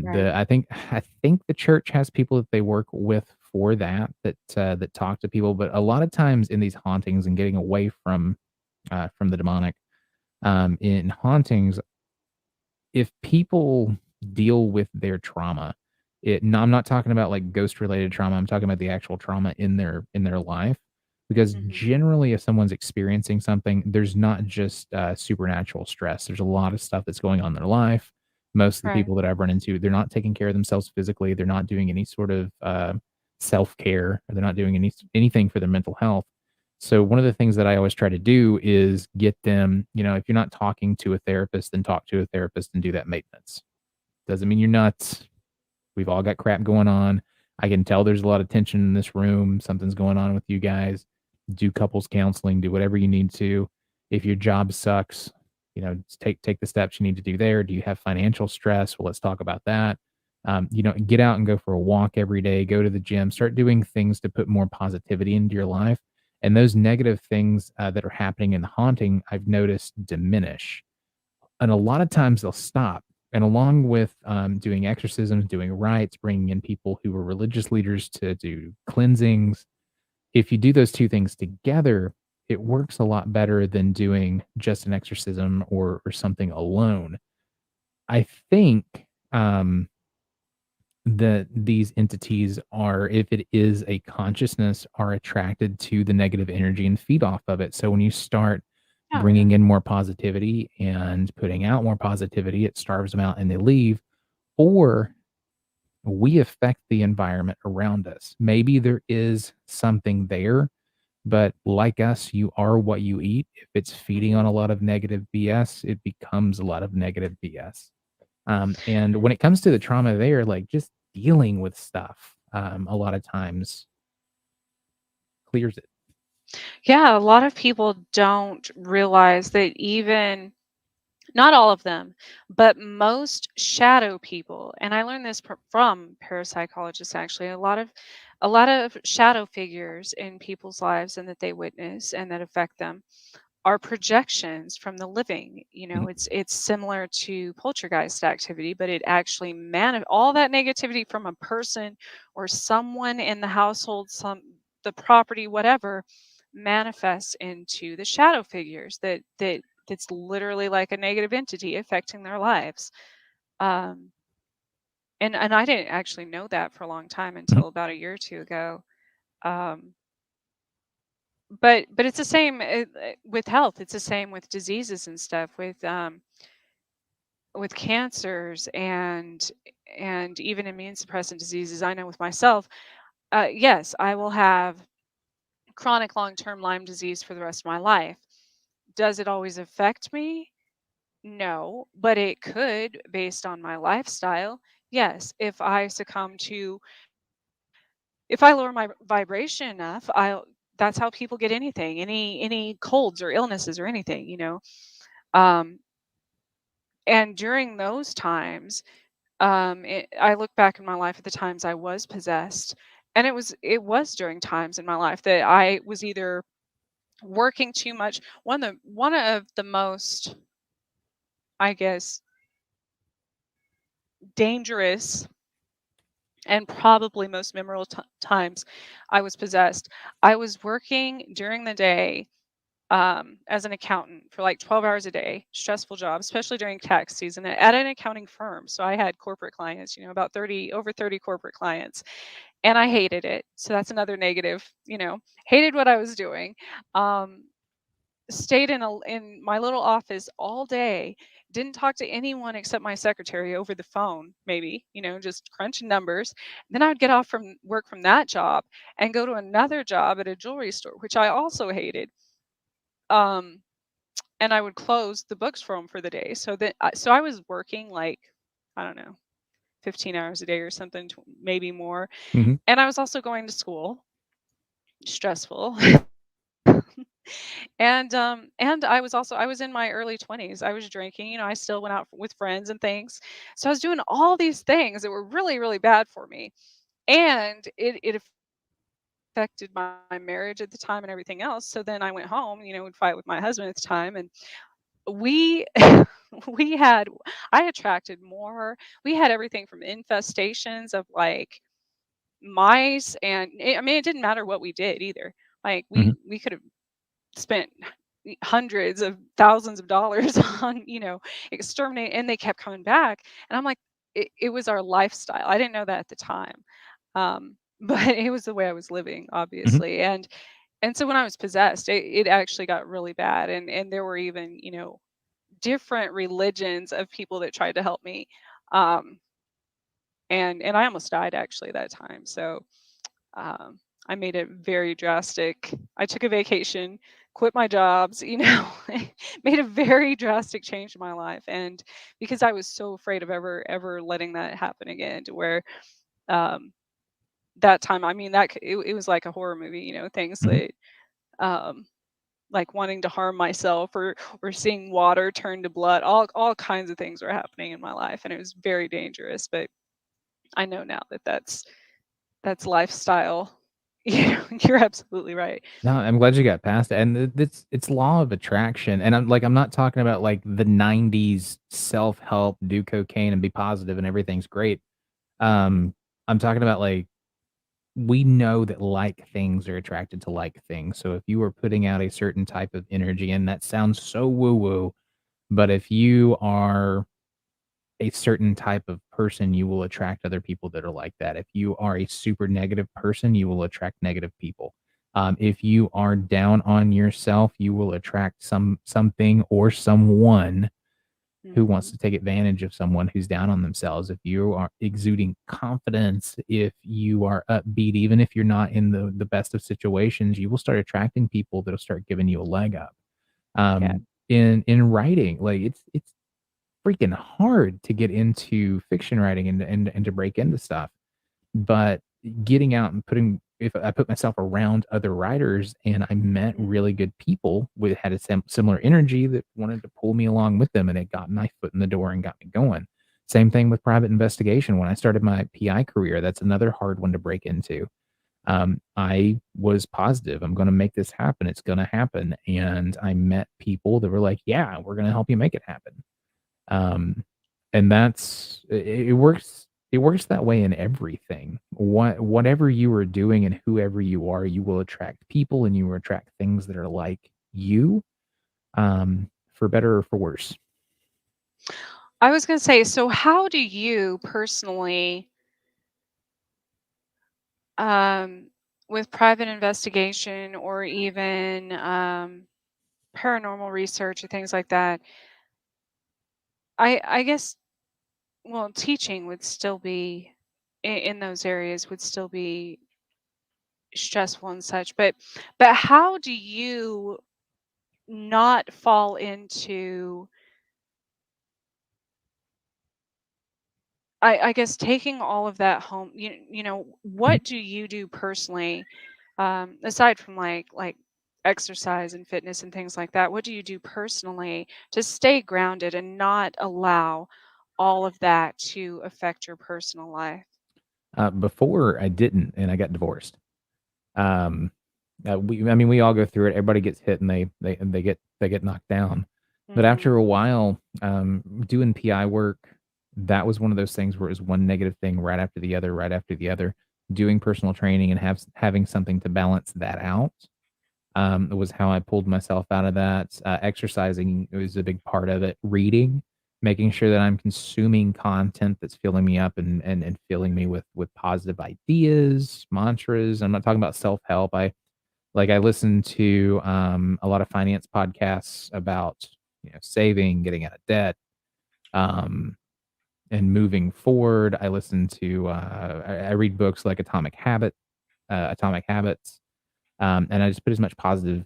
right, I think the church has people that they work with for that talk to people, but a lot of times in these hauntings and getting away from the demonic, in hauntings, if people deal with their trauma, no, I'm not talking about like ghost related trauma. I'm talking about the actual trauma in their life. Because mhm, generally, if someone's experiencing something, there's not just supernatural stress. There's a lot of stuff that's going on in their life. Most of the right, people that I've run into, they're not taking care of themselves physically. They're not doing any sort of self care, or they're not doing anything for their mental health. So one of the things that I always try to do is get them, if you're not talking to a therapist, then talk to a therapist and do that maintenance. Doesn't mean you're nuts. We've all got crap going on. I can tell there's a lot of tension in this room. Something's going on with you guys. Do couples counseling, do whatever you need to. If your job sucks, just take the steps you need to do there. Do you have financial stress? Well, let's talk about that. Get out and go for a walk every day, go to the gym, start doing things to put more positivity into your life. And those negative things that are happening in the haunting, I've noticed diminish, and a lot of times they'll stop. And along with doing exorcisms, doing rites, bringing in people who are religious leaders to do cleansings, if you do those two things together, it works a lot better than doing just an exorcism or something alone. I think um, that these entities are, if it is a consciousness, are attracted to the negative energy and feed off of it. So when you start oh yeah, bringing in more positivity and putting out more positivity, it starves them out and they leave. Or we affect the environment around us. Maybe there is something there, but like us, you are what you eat. If it's feeding on mhm. a lot of negative BS, it becomes a lot of negative BS. And when it comes to the trauma there, like just dealing with stuff, a lot of times clears it. Yeah, a lot of people don't realize that even not all of them, but most shadow people, and I learned this from parapsychologists actually, a lot of shadow figures in people's lives and that they witness and that affect them are projections from the living. Mhm. It's similar to poltergeist activity, but it actually all that negativity from a person or someone in the household, the property, whatever, manifests into the shadow figures that's literally like a negative entity affecting their lives. Um, and I didn't actually know that for a long time Mhm. until about a year or two ago. Um, but it's the same with health. It's the same with diseases and stuff, with cancers and even immune suppressant diseases. I know with myself, yes, I will have chronic long-term Lyme disease for the rest of my life. Does it always affect me? No, but it could based on my lifestyle. Yes, if I lower my vibration enough, I'll that's how people get anything, any colds or illnesses or anything, Um, and during those times, I look back in my life at the times I was possessed, and it was during times in my life that I was either working too much. One of the most, I guess, dangerous and probably most memorable times I was possessed. I was working during the day as an accountant for like 12 hours a day, stressful job, especially during tax season at an accounting firm. So I had corporate clients, about over 30 corporate clients, and I hated it. So that's another negative, hated what I was doing. Um, Stayed in my little office all day, didn't talk to anyone except my secretary over the phone, maybe, just crunching numbers. Then I would get off from work from that job and go to another job at a jewelry store, which I also hated. Um, and I would close the books for them for the day. So I was working like, I don't know, 15 hours a day or something, maybe more. Mm-hmm. And I was also going to school, stressful. And I was in my early 20s. I was drinking, I still went out with friends and things. So I was doing all these things that were really, really bad for me. And it affected my marriage at the time and everything else. So then I went home, would fight with my husband at the time, and we we had I attracted more. We had everything from infestations of like mice, and I mean it didn't matter what we did either. Like Mm-hmm. we could have spent hundreds of thousands of dollars on exterminate, and they kept coming back. And I'm like, it was our lifestyle. I didn't know that at the time, but it was the way I was living, Mm-hmm. obviously. And so when I was possessed, it actually got really bad, and there were even different religions of people that tried to help me, um, and I almost died actually that time. So um, I made it very drastic. I took a vacation, quit my jobs, made a very drastic change in my life. And because I was so afraid of ever letting that happen again, to where um, that time, I mean, it was like a horror movie, things Mm-hmm. that um, like wanting to harm myself, or seeing water turn to blood. All kinds of things were happening in my life, and it was very dangerous. But I know now that that's lifestyle. You're absolutely right. No, I'm glad you got past it. And it's law of attraction. And I'm not talking about like the 90s self-help, do cocaine and be positive and everything's great. I'm talking about like we know that like things are attracted to like things. So if you are putting out a certain type of energy, and that sounds so woo-woo, but if you are a certain type of person, you will attract other people that are like that. If you are a super negative person, you will attract negative people. If you are down on yourself, you will attract something or someone who wants Hmm. to take advantage of someone who's down on themselves. If you are exuding confidence, if you are upbeat, even if you're not in the best of situations, you will start attracting people that'll start giving you a leg up. Yeah. In writing, like it's freaking hard to get into fiction writing and to break into stuff. But getting out and if I put myself around other writers and I met Mhm. really good people with had a similar energy that wanted to pull me along with them, and it got my foot in the door and got me going. Same thing with private investigation. When I started my PI career, that's another hard one to break into. I was positive. I'm going to make this happen. It's going to happen. And I met people that were like, yeah, we're going to help you make it happen. Um, and it works that way in everything. Whatever you are doing and whoever you are, you will attract people and you will attract things that are like you, for better or for worse. I was going to say, so how do you personally, um, with private investigation, or even paranormal research or things like that, I guess, well, teaching would still be in those areas would still be stressful and such, but how do you not fall into, I guess, taking all of that home? Mhm. What do you do personally, aside from like exercise and fitness and things like that? What do you do personally to stay grounded and not allow all of that to affect your personal life? Before I didn't, and I got divorced. Um, I mean, we all go through it. Everybody gets hit and they get knocked down. But Hmm. after a while, doing PI work, that was one of those things where it was one negative thing right after the other, right after the other. Doing personal training and having something to balance that out, was how I pulled myself out of that. Exercising was a big part of it. Reading, making sure that I'm consuming content that's filling me up and filling me with positive ideas, mantras. I'm not talking about self help. I listen to a lot of finance podcasts about saving, getting out of debt, um, and moving forward. I listen to I read books like Atomic Habits, and I just put as much positive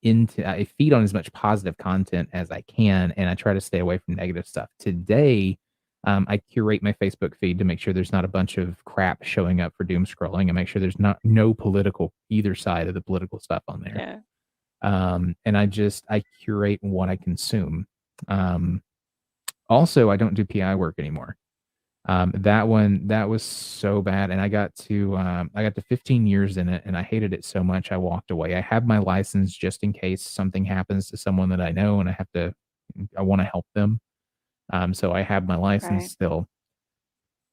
I feed on as much positive content as I can, and I try to stay away from negative stuff. Today, I curate my Facebook feed to make sure there's not a bunch of crap showing up for doom scrolling, and make sure there's not no political either side of the political stuff on there. Yeah. And I curate what I consume. Um, Also, I don't do PI work anymore. That was so bad, and I got to 15 years in it, and I hated it so much I walked away. I have my license just in case something happens to someone that I know, and I want to help them. So I have my license Right. still.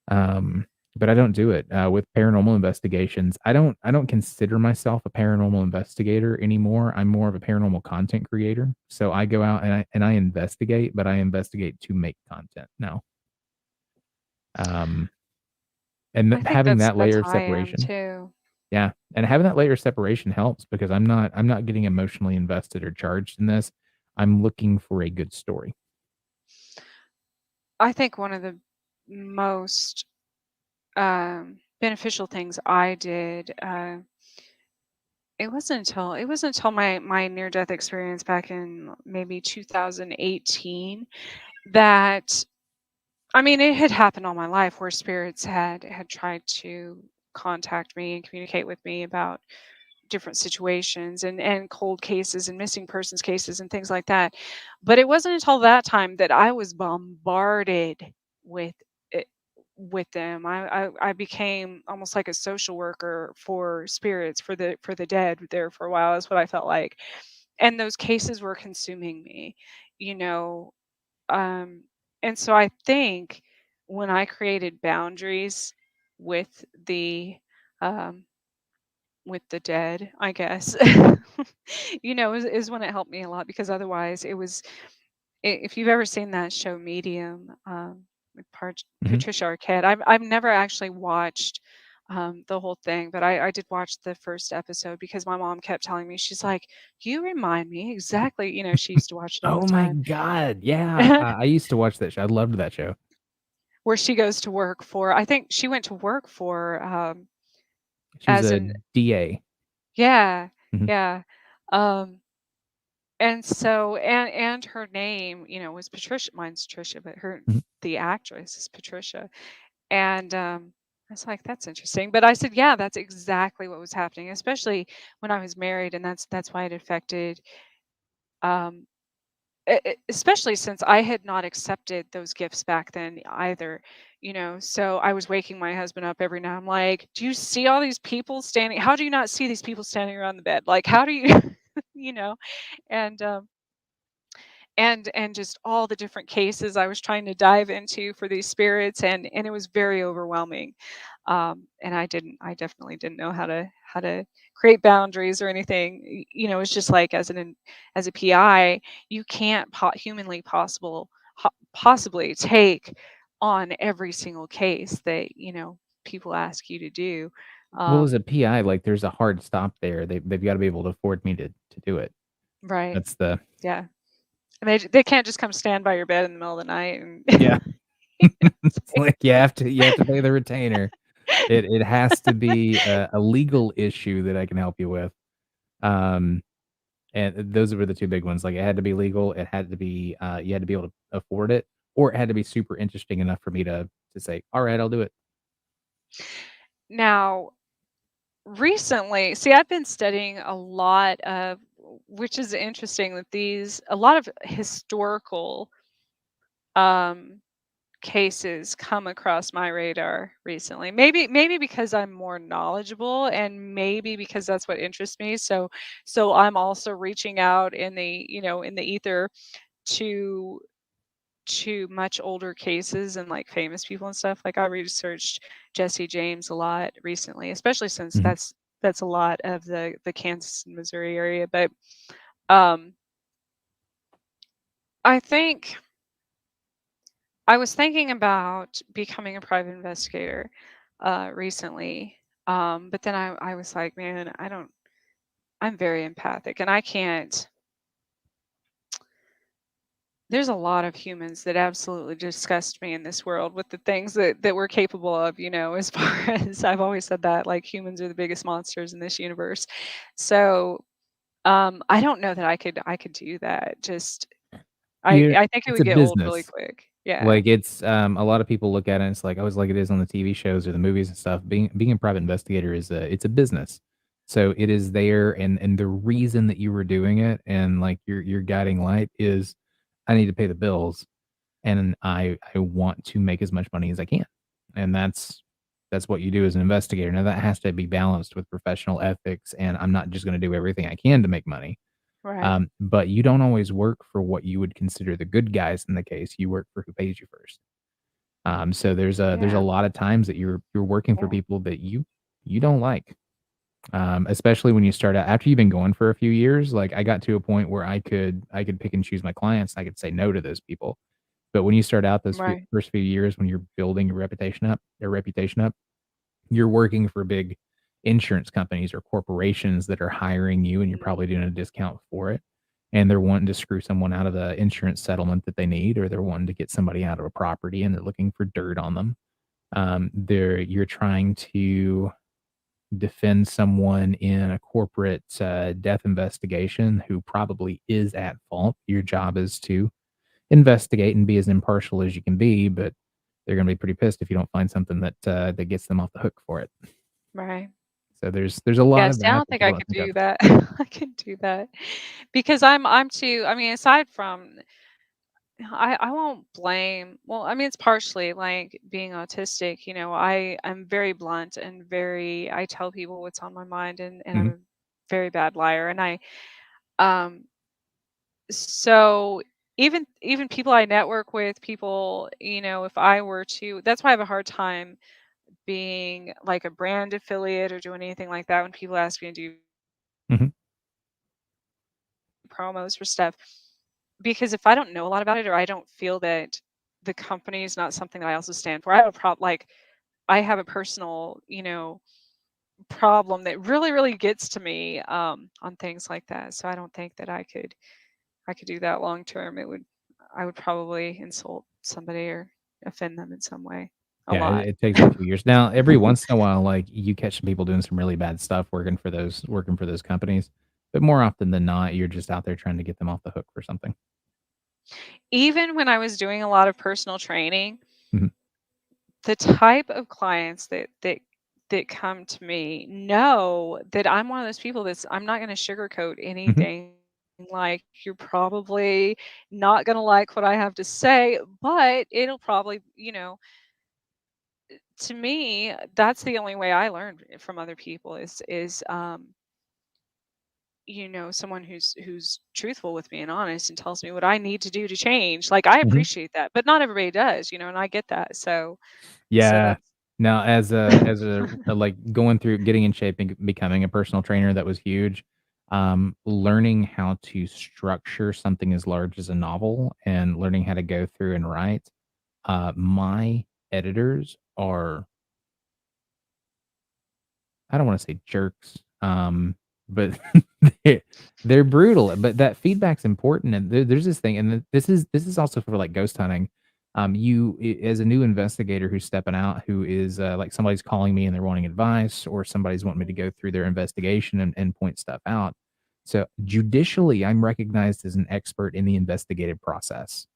Um, but I don't do it with paranormal investigations. I don't consider myself a paranormal investigator anymore. I'm more of a paranormal content creator. So I go out and I investigate, but I investigate to make content now. Um, and I think having that that's layer of how I am separation, too. yeah, and having that layer of separation helps because I'm not getting emotionally invested or charged in this. I'm looking for a good story. I think one of the most beneficial things I did, it wasn't until my near death experience back in maybe 2018 that, I mean, it had happened all my life where spirits had tried to contact me and communicate with me about different situations and cold cases and missing persons cases and things like that. But it wasn't until that time that I was bombarded with it, with them. I became almost like a social worker for spirits, for the dead there for a while. Is what I felt like, and those cases were consuming me, you know. Um, and so I think when I created boundaries with um, the dead, I guess, is when it helped me a lot, because otherwise it was, if you've ever seen that show Medium, with Mhm. Patricia Arquette, I've never actually watched the whole thing, but I did watch the first episode because my mom kept telling me, she's like, "You remind me exactly," she used to watch it all the Oh my time. god, yeah, I used to watch that show. I loved that show. Where she goes to work for, I think she went to work for, She was as a an, DA. yeah, Mhm, yeah. Um, And so, and her name, was Patricia. Mine's Trisha, but mhm. the actress is Patricia. And I was like, that's interesting. But I said, yeah, that's exactly what was happening, especially when I was married, and that's why it affected. Um, Especially since I had not accepted those gifts back then either. So I was waking my husband up every night. I'm like, do you see all these people standing? How do you not see these people standing around the bed? Like, how do you, you know? And and just all the different cases I was trying to dive into for these spirits, and it was very overwhelming. And I definitely didn't know how to create boundaries or anything. It's just like, as a PI, you can't humanly possibly take on every single case that people ask you to do. Well, as um, a PI, like, there's a hard stop there. They've gotta be able to afford me to do it. right. That's the Yeah. And they can't just come stand by your bed in the middle of the night and yeah. It's say, like you have to pay the retainer. It has to be a legal issue that I can help you with. Um, and those were the 2 big ones. Like, it had to be legal, it had to be, you had to be able to afford it, or it had to be super interesting enough for me to say, "Alright, I'll do it." now recently, see, I've been studying a lot of, which is interesting, that a lot of historical um, cases come across my radar recently. Maybe because I'm more knowledgeable, and maybe because that's what interests me. So I'm also reaching out in the ether to much older cases and like famous people and stuff. Like, I researched Jesse James a lot recently, especially since Mhm. that's a lot of the Kansas and Missouri area. But um, I think I was thinking about becoming a private investigator recently. But then I was like, man, I'm very empathic, and I can't. There's a lot of humans that absolutely disgust me in this world with the things that we're capable of, as far as I've always said that, like, humans are the biggest monsters in this universe. So I don't know that I could do that. Just You I think it it's would a get old really business. quick. Yeah. Like, it's, a lot of people look at it and it's like, "Oh, it's like it is on the TV shows or the movies and stuff." Being a private investigator is it's a business. So, it is there, and the reason that you were doing it and, like, your guiding light is, "I need to pay the bills, and I want to make as much money as I can." And that's what you do as an investigator. Now, that has to be balanced with professional ethics, and I'm not just gonna do everything I can to make money. Right. But you don't always work for what you would consider the good guys in the case. You work for who pays you first. So there's a Yeah. lot of times that you're working for Yeah. people that you don't like. Especially when you start out after you've been going for a few years. Like, I got to a point where I could pick and choose my clients. I could say no to those people. But when you start out those Right. first few years, when you're building your reputation up, you're working for big insurance companies or corporations that are hiring you, and you're Mhm. probably doing a discount for it. And they're wanting to screw someone out of the insurance settlement that they need, or they're wanting to get somebody out of a property and they're looking for dirt on them. You're trying to defend someone in a corporate death investigation who probably is at fault. Your job is to investigate and be as impartial as you can be, but they're going to be pretty pissed if you don't find something that gets them off the hook for it. Right. So there's a lot Yeah, of see, I that don't that think people I don't could think of. do that. I could do that because I'm too. I mean, aside from I won't blame. Well, I mean, it's partially like being autistic. I'm very blunt and very. I tell people what's on my mind, and I'm Mhm, a very bad liar. And um, so even people I network with, people, if I were to, that's why I have a hard time being like a brand affiliate or doing anything like that when people ask me to do mhm, promos for stuff, because if I don't know a lot about it or I don't feel that the company is not something that I also stand for, I have a like I have a personal, problem that really, really gets to me on things like that. So I don't think that I could do that long term. I would probably insult somebody or offend them in some way a yeah, it lot. it takes a few years. Now, every once in a while, like, you catch some people doing some really bad stuff working for those companies, but more often than not, you're just out there trying to get them off the hook for something. Even when I was doing a lot of personal training, Mhm, the type of clients that come to me know that I'm one of those people I'm not going to sugarcoat mhm, anything. Like, you're probably not going to like what I have to say, but it'll probably, to me, that's the only way I learned from other people is someone who's truthful with me and honest and tells me what I need to do to change. Like, I mhm. appreciate that, but not everybody does, and I get that. So Yeah. that's Now, as a like, going through getting in shape and becoming a personal trainer, that was huge. Learning how to structure something as large as a novel and learning how to go through and write. My editors are, I don't wanna say jerks, but they're they're brutal, but that feedback's important, and there's this thing, and this is also for, like, ghost hunting. As a new investigator who's stepping out, who is, like, somebody's calling me and they're wanting advice, or somebody's wanting me to go through their investigation and point stuff out. So, judicially, I'm recognized as an expert in the investigative process.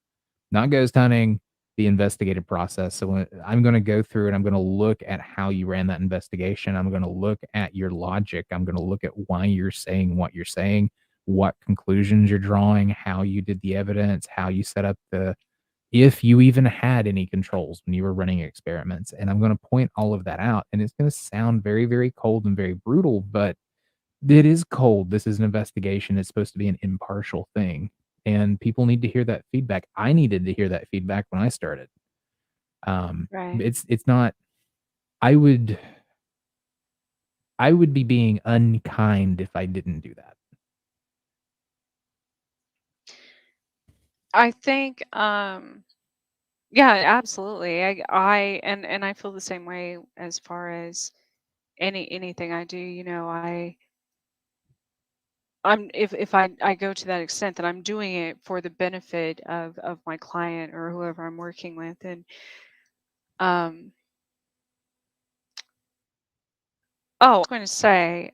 Not ghost hunting, the investigative process. So I'm going to go through and I'm going to look at how you ran that investigation. I'm going to look at your logic. I'm going to look at why you're saying what you're saying, what conclusions you're drawing, how you did the evidence, how you set up if you even had any controls when you were running experiments. And I'm going to point all of that out. And it's going to sound very, very cold and very brutal, but it is cold. This is an investigation. It's supposed to be an impartial thing, and people need to hear that feedback. I needed to hear that feedback when I started. right. It's not I would I would be being unkind if I didn't do that. I think, yeah, absolutely. And I feel the same way as far as anything I do. If I go to that extent, that I'm doing it for the benefit of my client or whoever I'm working with. And um, oh, I was going to say,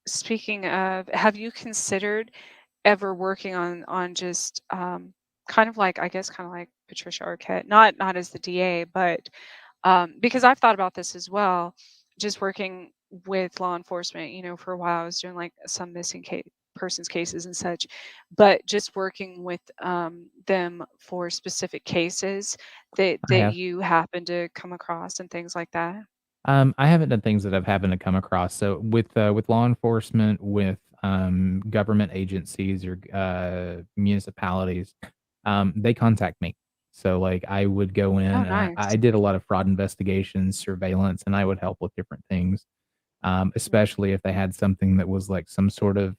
speaking of, have you considered ever working on just kind of like, I guess, kind of like Patricia Arquette, not as the DA, but because I've thought about this as well, just working with law enforcement. For a while I was doing like some missing persons cases and such, but just working with them for specific cases I that have. you happen to come across and things like that. I haven't done things that I've happened to come across. So with law enforcement, with government agencies or municipalities, they contact me. So like I would go Oh, in. I nice. did a lot of fraud investigations, surveillance, and I would help with different things. Mhm. Especially if they had something that was like some sort of,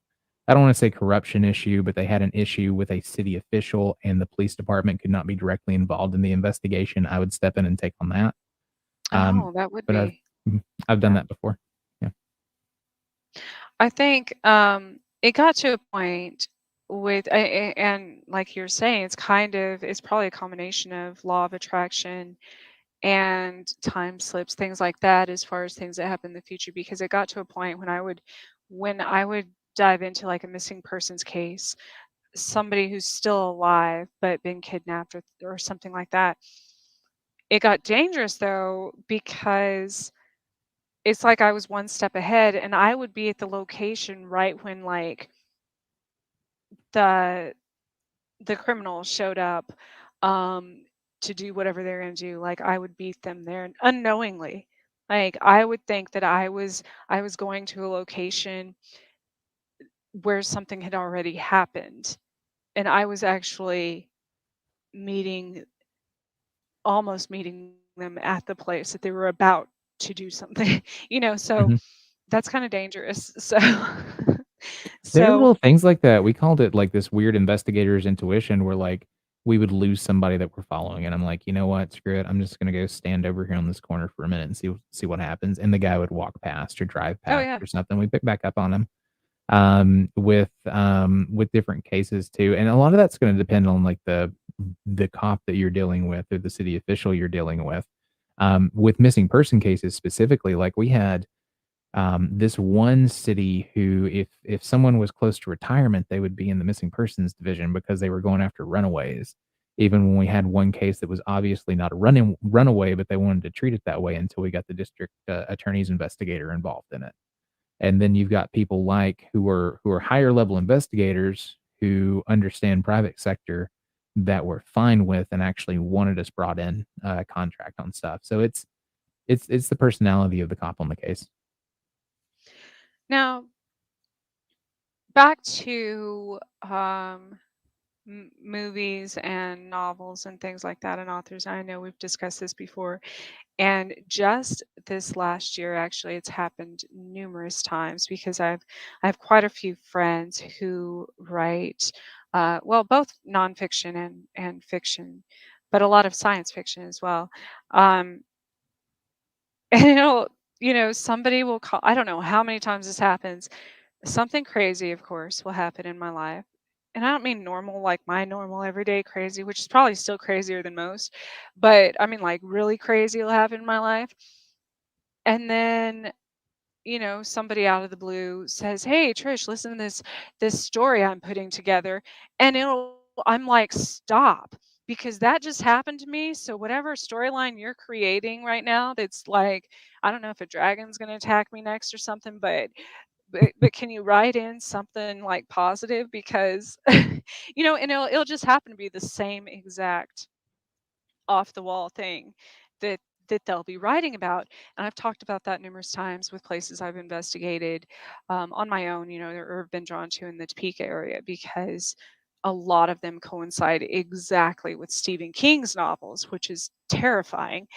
I don't want to say corruption issue, but they had an issue with a city official and the police department could not be directly involved in the investigation. I would step in and take on that. Um, Oh, that would but be. I've done Yeah. that before. Yeah. I think it got to a point with, and like you're saying, it's probably a combination of law of attraction and time slips, things like that, as far as things that happen in the future. Because it got to a point when I would dive into like a missing persons case, somebody who's still alive but been kidnapped or something like that. It got dangerous though because it's like I was one step ahead and I would be at the location right when like the the criminals showed up um to do whatever they're going to do. Like I would beat them there unknowingly. Like I would think that I was going to a location where something had already happened, and I was actually meeting almost meeting them at the place that they were about to do something. So Mhm. that's kind of dangerous. So There are so little things like that. We called it like this weird investigator's intuition where like we would lose somebody that we're following. And I'm like, you know what? Screw it. I'm just gonna go stand over here on this corner for a minute and see what happens. And the guy would walk past or drive oh past yeah. or something. We pick back up on him. With different cases too. And a lot of that's gonna depend on like the cop that you're dealing with or the city official you're dealing with. With missing person cases specifically, like we had this one city who if someone was close to retirement, they would be in the missing persons division because they were going after runaways. Even when we had one case that was obviously not a runaway, but they wanted to treat it that way until we got the district attorney's investigator involved in it. And then you've got people like who are higher level investigators who understand private sector that were fine with and actually wanted us brought in contract on stuff. So it's the personality of the cop on the case. Now back to movies and novels and things like that and authors. I know we've discussed this before. And just this last year, actually, it's happened numerous times because I have quite a few friends who write, well, both nonfiction and fiction, but a lot of science fiction as well. Um, and somebody will call. I don't know how many times this happens. Something crazy, of course, will happen in my life. And I don't mean normal, like my normal everyday crazy, which is probably still crazier than most, but I mean like really crazy will happen in my life. And then, somebody out of the blue says, "Hey, Trish, listen to this story I'm putting together." And I'm like, "Stop." Because that just happened to me. So whatever storyline you're creating right now, that's like, I don't know if a dragon's going to attack me next or something, but can you write in something like positive? Because and it'll just happen to be the same exact off the wall thing that they'll be writing about. And I've talked about that numerous times with places I've investigated on my own, or have been drawn to in the Topeka area, because a lot of them coincide exactly with Stephen King's novels, which is terrifying.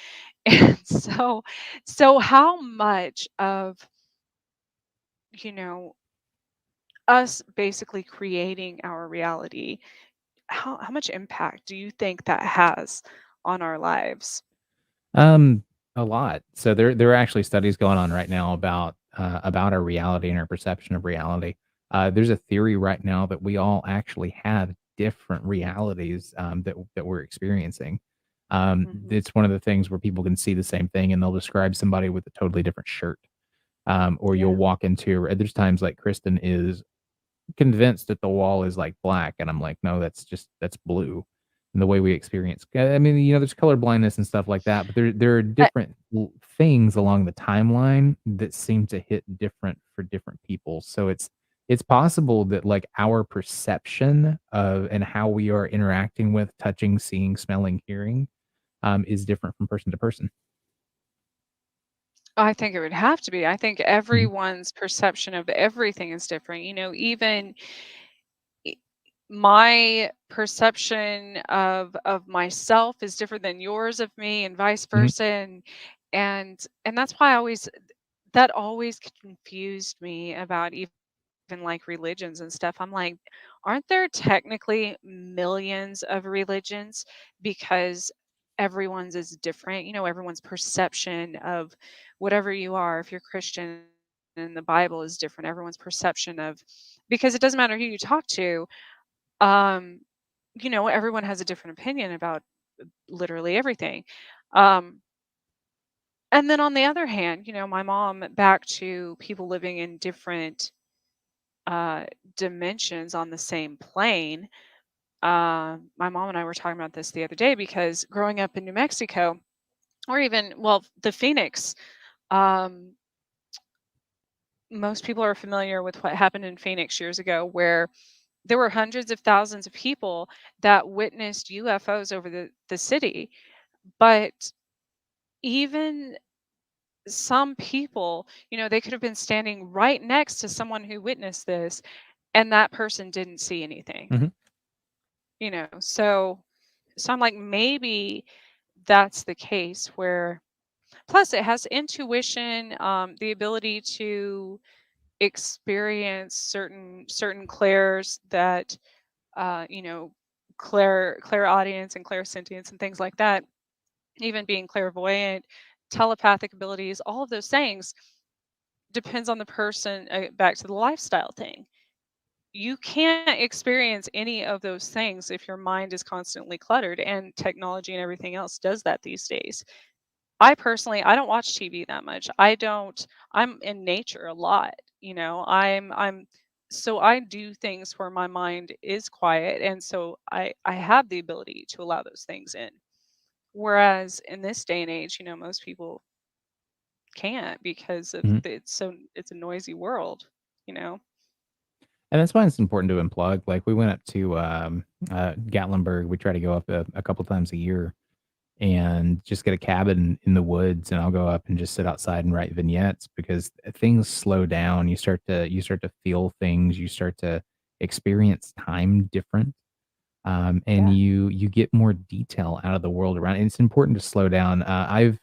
And so how much of, you know, us basically creating our reality, how much impact do you think that has on our lives? Um, a lot. So there are actually studies going on right now about our reality and our perception of reality. There's a theory right now that we all actually have different realities that we're experiencing. Mhm. It's one of the things where people can see the same thing and they'll describe somebody with a totally different shirt. Or you'll Yeah. walk into there's times like Kristen is convinced that the wall is like black, and I'm like, no, that's blue. And the way we experience, I mean, there's color blindness and stuff like that, but there are I, different things along the timeline that seem to hit different for different people. So it's possible that like our perception of and how we are interacting with touching, seeing, smelling, hearing is different from person to person. I think it would have to be. I think Mhm. everyone's perception of everything is different. Even e- my perception of myself is different than yours of me, and vice Mhm. versa. And that's why I always that always confused me about even like religions and stuff. I'm like, aren't there technically millions of religions? Because everyone's is different. Everyone's perception of whatever you are, if you're Christian and the Bible is different, everyone's perception of, because it doesn't matter who you talk to, um, everyone has a different opinion about literally everything. Um, and then on the other hand, my mom, back to people living in different uh, dimensions on the same plane. My mom and I were talking about this the other day because growing up in New Mexico, or even, well, the Phoenix, um, most people are familiar with what happened in Phoenix years ago, where there were hundreds of thousands of people that witnessed UFOs over the city. But even some people, they could have been standing right next to someone who witnessed this, and that person didn't see anything. Mhm. So I'm like, maybe that's the case where, plus it has intuition, the ability to experience certain clairs that, uh, you know, clairaudience and clairsentience and things like that, even being clairvoyant, telepathic abilities, all of those things depends on the person. Back to the lifestyle thing, you can't experience any of those things if your mind is constantly cluttered, and technology and everything else does that these days. I personally, I don't watch TV that much. I'm in nature a lot. So I do things where my mind is quiet, and so I have the ability to allow those things in. Whereas in this day and age, most people can't, because Mhm. it's a noisy world, you know. And that's why it's important to unplug. Like we went up to Gatlinburg. We try to go up a couple times a year and just get a cabin in the woods, and I'll go up and just sit outside and write vignettes because things slow down. You start to feel things. You start to experience time different, and Yeah. you get more detail out of the world around. And it's important to slow down. I've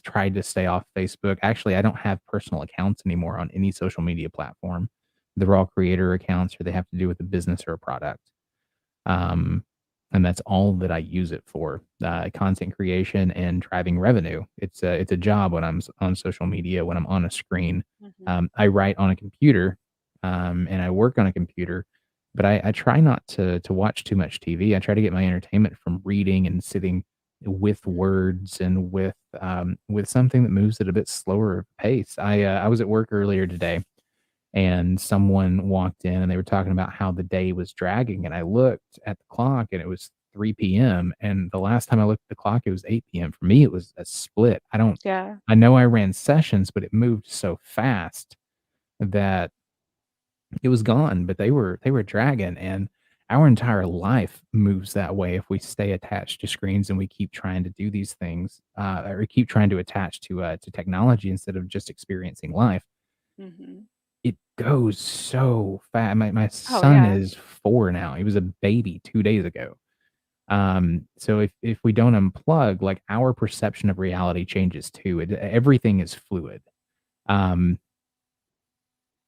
tried to stay off Facebook. Actually, I don't have personal accounts anymore on any social media platform. They're all creator accounts, or they have to do with a business or a product. Um, and that's all that I use it for, content creation and driving revenue. It's a job when on social media, when I'm on a screen. Hmm. I write on a computer, and I work on a computer, but I try not to watch too much TV. I try to get my entertainment from reading and sitting with words and with something that moves at a bit slower pace. I was at work earlier today, and someone walked in and they were talking about how the day was dragging, and I looked at the clock and it was 3 p.m., and the last time I looked at the clock it was 8 p.m. For me it was a split. Yeah. I know I ran sessions, but it moved so fast that it was gone, but they were dragging. And our entire life moves that way if we stay attached to screens and we keep trying to do these things, or keep trying to attach to technology instead of just experiencing life. Hmm. It goes so fast. My Oh son yeah. is 4 now. He was a baby 2 days ago. So if we don't unplug, like, our perception of reality changes too. Everything is fluid. Um,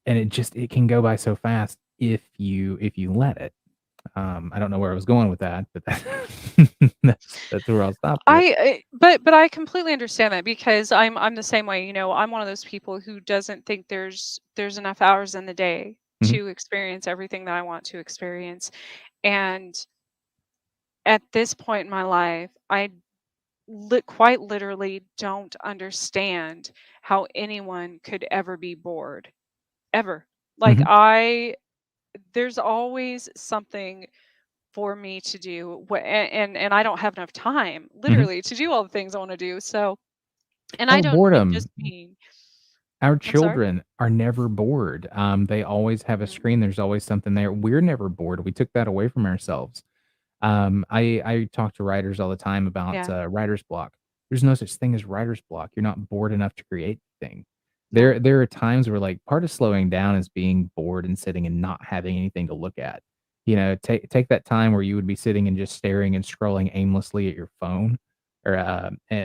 and it can go by so fast if you let it. I don't know where I was going with that, but that's where I'll stop with it. But I completely understand that, because I'm the same way. I'm one of those people who doesn't think there's enough hours in the day Mhm. to experience everything that I want to experience. And at this point in my life, I quite literally don't understand how anyone could ever be bored, ever. Like Mhm, there's always something for me to do, and I don't have enough time, mhm. literally, to do all the things I want to do. So, and I Oh, don't boredom. just mean. Our I'm sorry. children are never bored. They always have a Mhm. screen. There's always something there. We're never bored. We took that away from ourselves. I talk to writers all the time about Yeah. writer's block. There's no such thing as writer's block. You're not bored enough to create anything. No. There are times where like part of slowing down is being bored and sitting and not having anything to look at. Take that time where you would be sitting and just staring and scrolling aimlessly at your phone or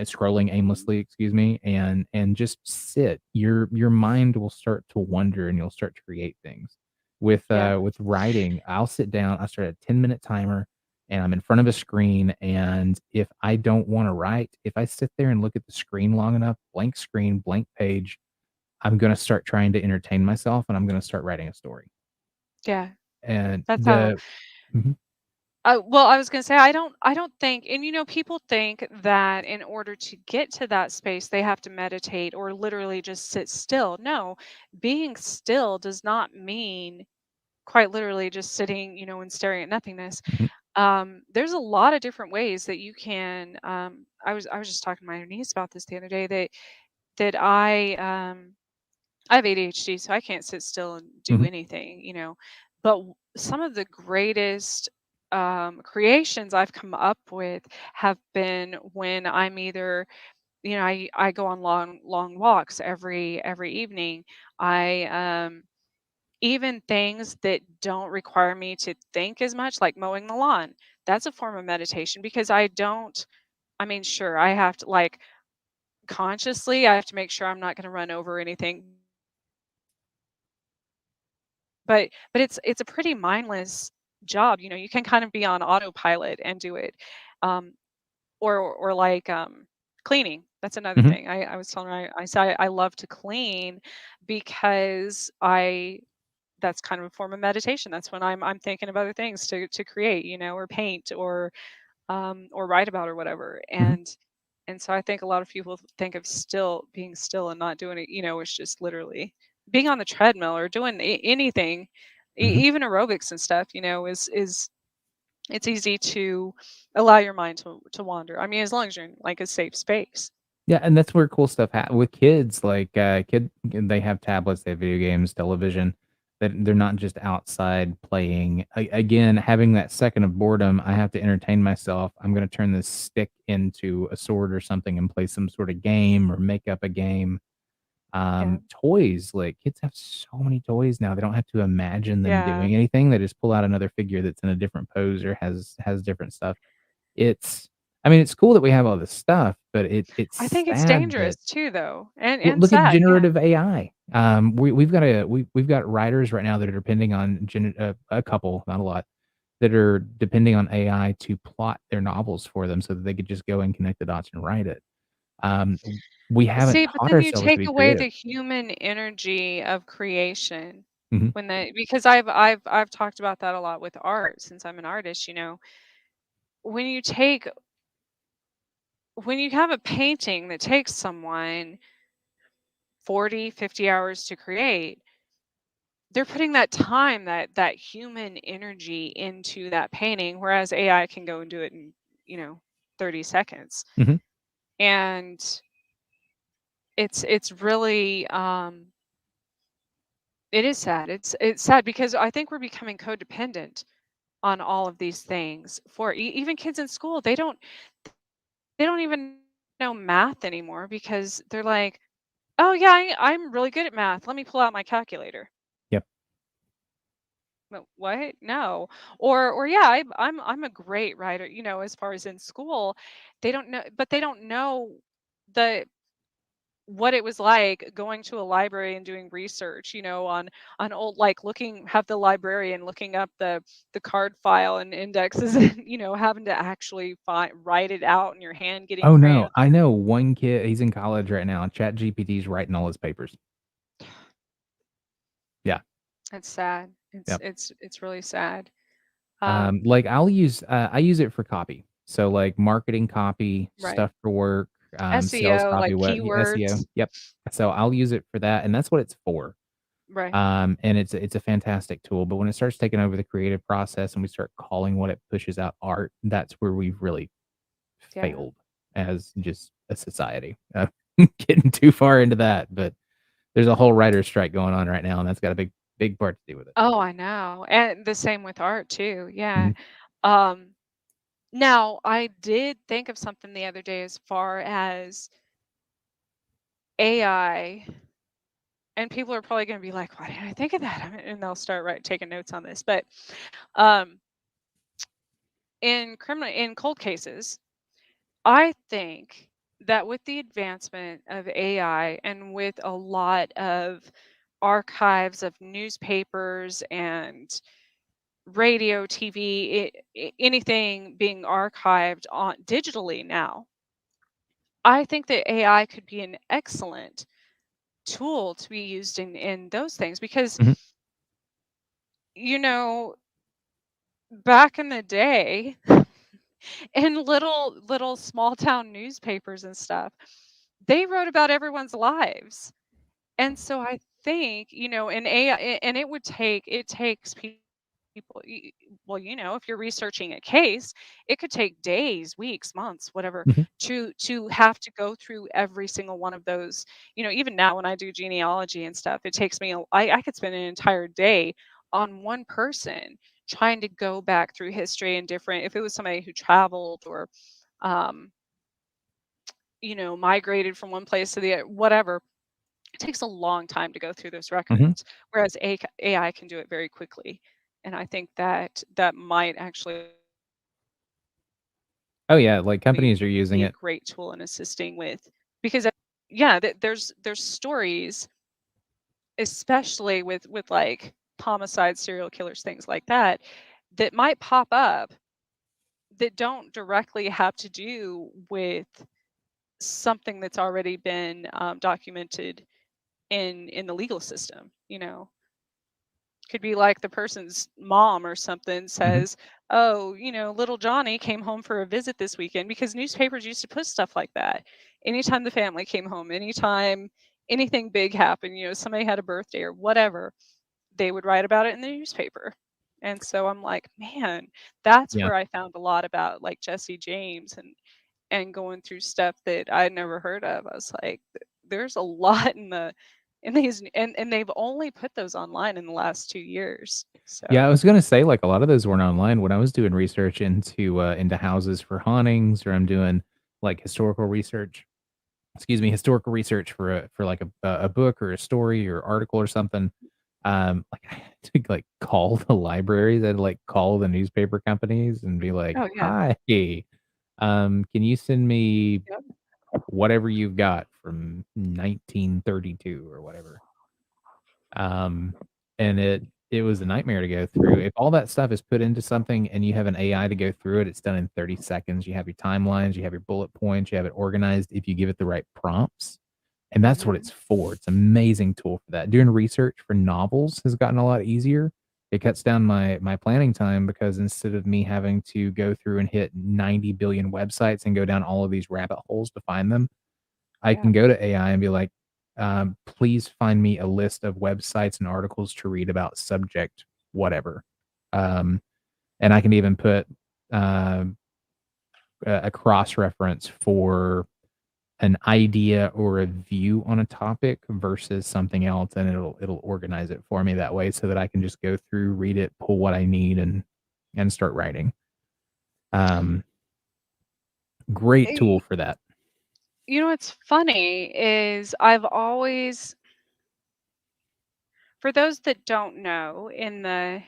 scrolling Mhm. aimlessly, excuse me, and just sit. Your mind will start to wonder and you'll start to create things. Yeah. With writing, I'll sit down, I start a 10-minute timer and I'm in front of a screen. And if I don't want to write, if I sit there and look at the screen long enough, blank screen, blank page, I'm going to start trying to entertain myself and I'm going to start writing a story. Yeah. And That's how. the, Mhm, Well, I was gonna say I don't think, and people think that in order to get to that space they have to meditate or literally just sit still. No, being still does not mean quite literally just sitting, and staring at nothingness. mhm, There's a lot of different ways that you can. I was just talking to my niece about this the other day that I have ADHD, so I can't sit still and do mhm, anything. But some of the greatest creations I've come up with have been when I'm either, I go on long, long walks every evening. I even things that don't require me to think as much, like mowing the lawn. That's a form of meditation because I don't. I mean, sure, I have to like consciously. I have to make sure I'm not going to run over anything, but it's a pretty mindless job. You can kind of be on autopilot and do it. Um, or like cleaning. That's another mhm, thing. I was telling her I said I love to clean because I that's kind of a form of meditation. That's when I'm thinking of other things to create, or paint or write about or whatever. mhm, And so I think a lot of people think of still being still and not doing it, it's just literally being on the treadmill or doing anything, mhm. even aerobics and stuff, is it's easy to allow your mind to wander. I mean, as long as you're in like a safe space. Yeah, and that's where cool stuff with kids, like, they have tablets, they have video games, television, that they're not just outside playing. Again, having that second of boredom, I have to entertain myself. I'm gonna turn this stick into a sword or something and play some sort of game or make up a game. Yeah. Toys, like, kids have so many toys now, they don't have to imagine them Yeah. doing anything, they just pull out another figure that's in a different pose or has different stuff. It's I mean, it's cool that we have all this stuff, but I it's think it's sad dangerous that too, though, and well, and look at sad. Yeah. generative AI. We've got writers right now that are depending on a couple, not a lot, that are depending on AI to plot their novels for them so that they could just go and connect the dots and write it. Um, we haven't See, but taught then you ourselves to take be away creative. the human energy of creation Mhm, because I've talked about that a lot with art since I'm an artist. When you take when you have a painting that takes someone 40, 50 hours to create, they're putting that time, that human energy into that painting, whereas AI can go and do it in, you know, 30 seconds. mhm. And it's really it is sad. It's sad because I think we're becoming codependent on all of these things. For even kids in school, they don't even know math anymore because they're like, "Oh yeah, I'm really good at math. Let me pull out my calculator." Yep. What? No. Or yeah, I'm a great writer. As far as in school, they don't know, but they don't know the what it was like going to a library and doing research, on old, like looking have the librarian looking up the card file and indexes and having to actually write it out in your hand, getting Oh, no, crayons. I know one kid, he's in college right now, ChatGPT's writing all his papers. Yeah, It's sad. It's yep. it's it's really sad. Like, Um I use it for copy. So like marketing copy, Right. stuff for work, sales SEO, copy, like what SEO. keywords. Yep. So I'll use it for that, and that's what it's for. Right. And it's a fantastic tool. But when it starts taking over the creative process and we start calling what it pushes out art, that's where we've really Yeah. failed as just a society. Getting too far into that, but there's a whole writer's strike going on right now, and that's got a big part to do with it. Oh, I know. And the same with art too. Yeah. Mhm, Um, Now I did think of something the other day as far as AI, and people are probably going to be like, "Why didn't I think of that?" And they'll start taking notes on this. But um, in cold cases, I think that with the advancement of AI and with a lot of archives of newspapers and radio, TV, anything being archived on digitally now, I think that AI could be an excellent tool to be used in those things because mhm, you know back in the day in little small town newspapers and stuff, they wrote about everyone's lives. And so I think, in AI, and it takes people, well, if you're researching a case, it could take days, weeks, months, whatever, mhm. to have to go through every single one of those. Even now when I do genealogy and stuff, it takes me, I could spend an entire day on one person trying to go back through history and different, if it was somebody who traveled or, um, migrated from one place to the other, whatever. It takes a long time to go through those Mhm. records, whereas AI can do it very quickly. And I think that that might actually be a great tool in assisting with, Oh, yeah, like, because companies are using it. there's stories, especially with like homicide, serial killers, things like that, that might pop up that don't directly have to do with something that's already been documented in the legal system. Could be like the person's mom or something Mhm, says, "Oh, little Johnny came home for a visit this weekend," because newspapers used to put stuff like that. Anytime the family came home, anytime anything big happened, somebody had a birthday or whatever, they would write about it in the newspaper. And so I'm like, man, that's yeah. where I found a lot about like Jesse James and going through stuff that I'd never heard of. I was like, There's a lot in these, and they've only put those online in the last 2 years." Yeah, I So was gonna say, like, a lot of those weren't online when I was doing research into houses for hauntings, or I'm doing, like, historical research for, like, a book or a story or article or something. Like, I had to, like, call the libraries. I had to, like, call the newspaper companies and be like, oh yeah, "Hi, can you send me yep, whatever you've got from 1932," or whatever. Um, and it was a nightmare to go through. If all that stuff is put into something and you have an AI to go through it, it's done in 30 seconds. You have your timelines, you have your bullet points, you have it organized if you give it the right prompts. And that's what hmm it's for. It's an amazing tool for that. Doing research for novels has gotten a lot easier. It cuts down my planning time because instead of me having to go through and hit 90 billion websites and go down all of these rabbit holes to find them, I yeah. can go to AI and be like, please find me a list of websites and articles to read about subject whatever. Um, and I can even put um a cross reference for an idea or a view on a topic versus something else, and it'll organize it for me that way so that I can just go through, read it, pull what I need, and start writing. Um, Great tool Eh, for that. what's funny is I've always, for those that don't know, in the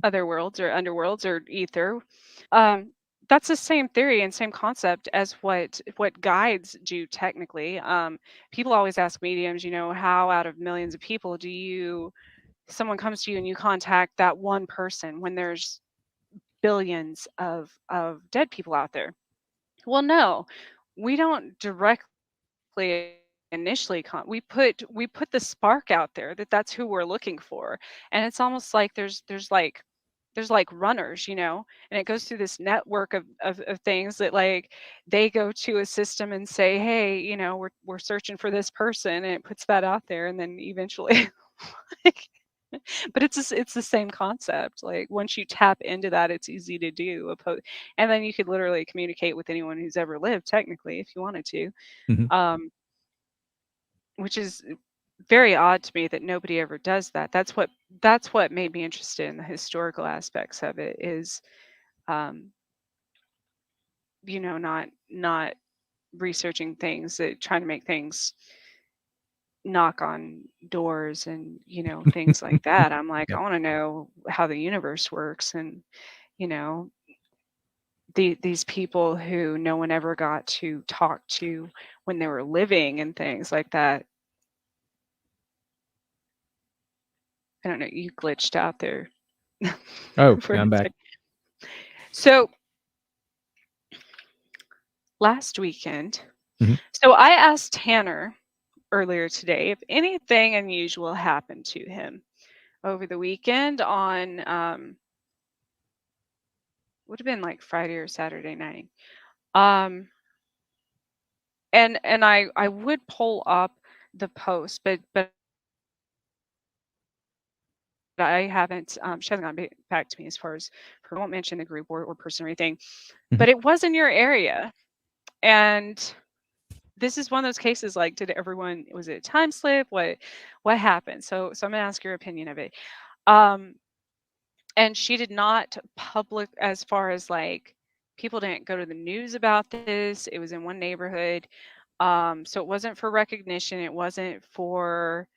other worlds or underworlds or ether, um, that's the same theory and same concept as what guides do technically. People always ask mediums, how out of millions of people do you someone comes to you and you contact that one person when there's billions of dead people out there. Well, no, we don't directly initially we put the spark out there that's who we're looking for. And it's almost like there's like there's like runners, and it goes through this network of things that like they go to a system and say, hey, we're searching for this person, and it puts that out there, and then eventually like, but it's the same concept. Like once you tap into that, it's easy to do. And then you could literally communicate with anyone who's ever lived, technically, if you wanted to. Mhm. Um, which is very odd to me that nobody ever does that. That's what made me interested in the historical aspects of it is, um, not researching things that trying to make things knock on doors and things like that. I'm like, I Yep. want to know how the universe works, and you know these people who no one ever got to talk to when they were living and things like that. I don't know, you glitched out there Oh, for yeah, a I'm back. sec. So last weekend, Mhm. so I asked Tanner earlier today if anything unusual happened to him over the weekend on would have been like Friday or Saturday night. Um and I would pull up the post, but I haven't she hasn't gotten back to me as far as her. I won't mention the group or person or anything, but it was in your area. Mhm. And this is one of those cases like, did everyone, was it a time slip? What happened? So I'm gonna ask your opinion of it. Um and she did not public, as far as like, people didn't go to the news about this. It was in one neighborhood. So it wasn't for recognition, it wasn't for,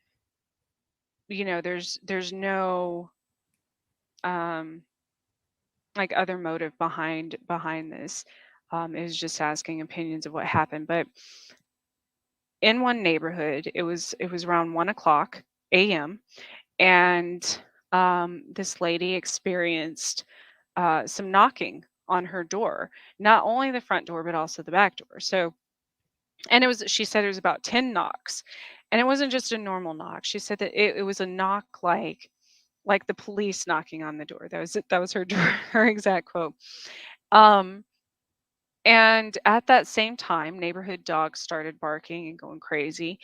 there's no um like other motive behind this. It was just asking opinions of what happened. But in one neighborhood, it was around 1 o'clock a.m. and this lady experienced some knocking on her door, not only the front door but also the back door. So, and she said it was about 10 knocks, and it wasn't just a normal knock. She said that it was a knock like the police knocking on the door. That was her her exact quote. Um, and at that same time, neighborhood dogs started barking and going crazy.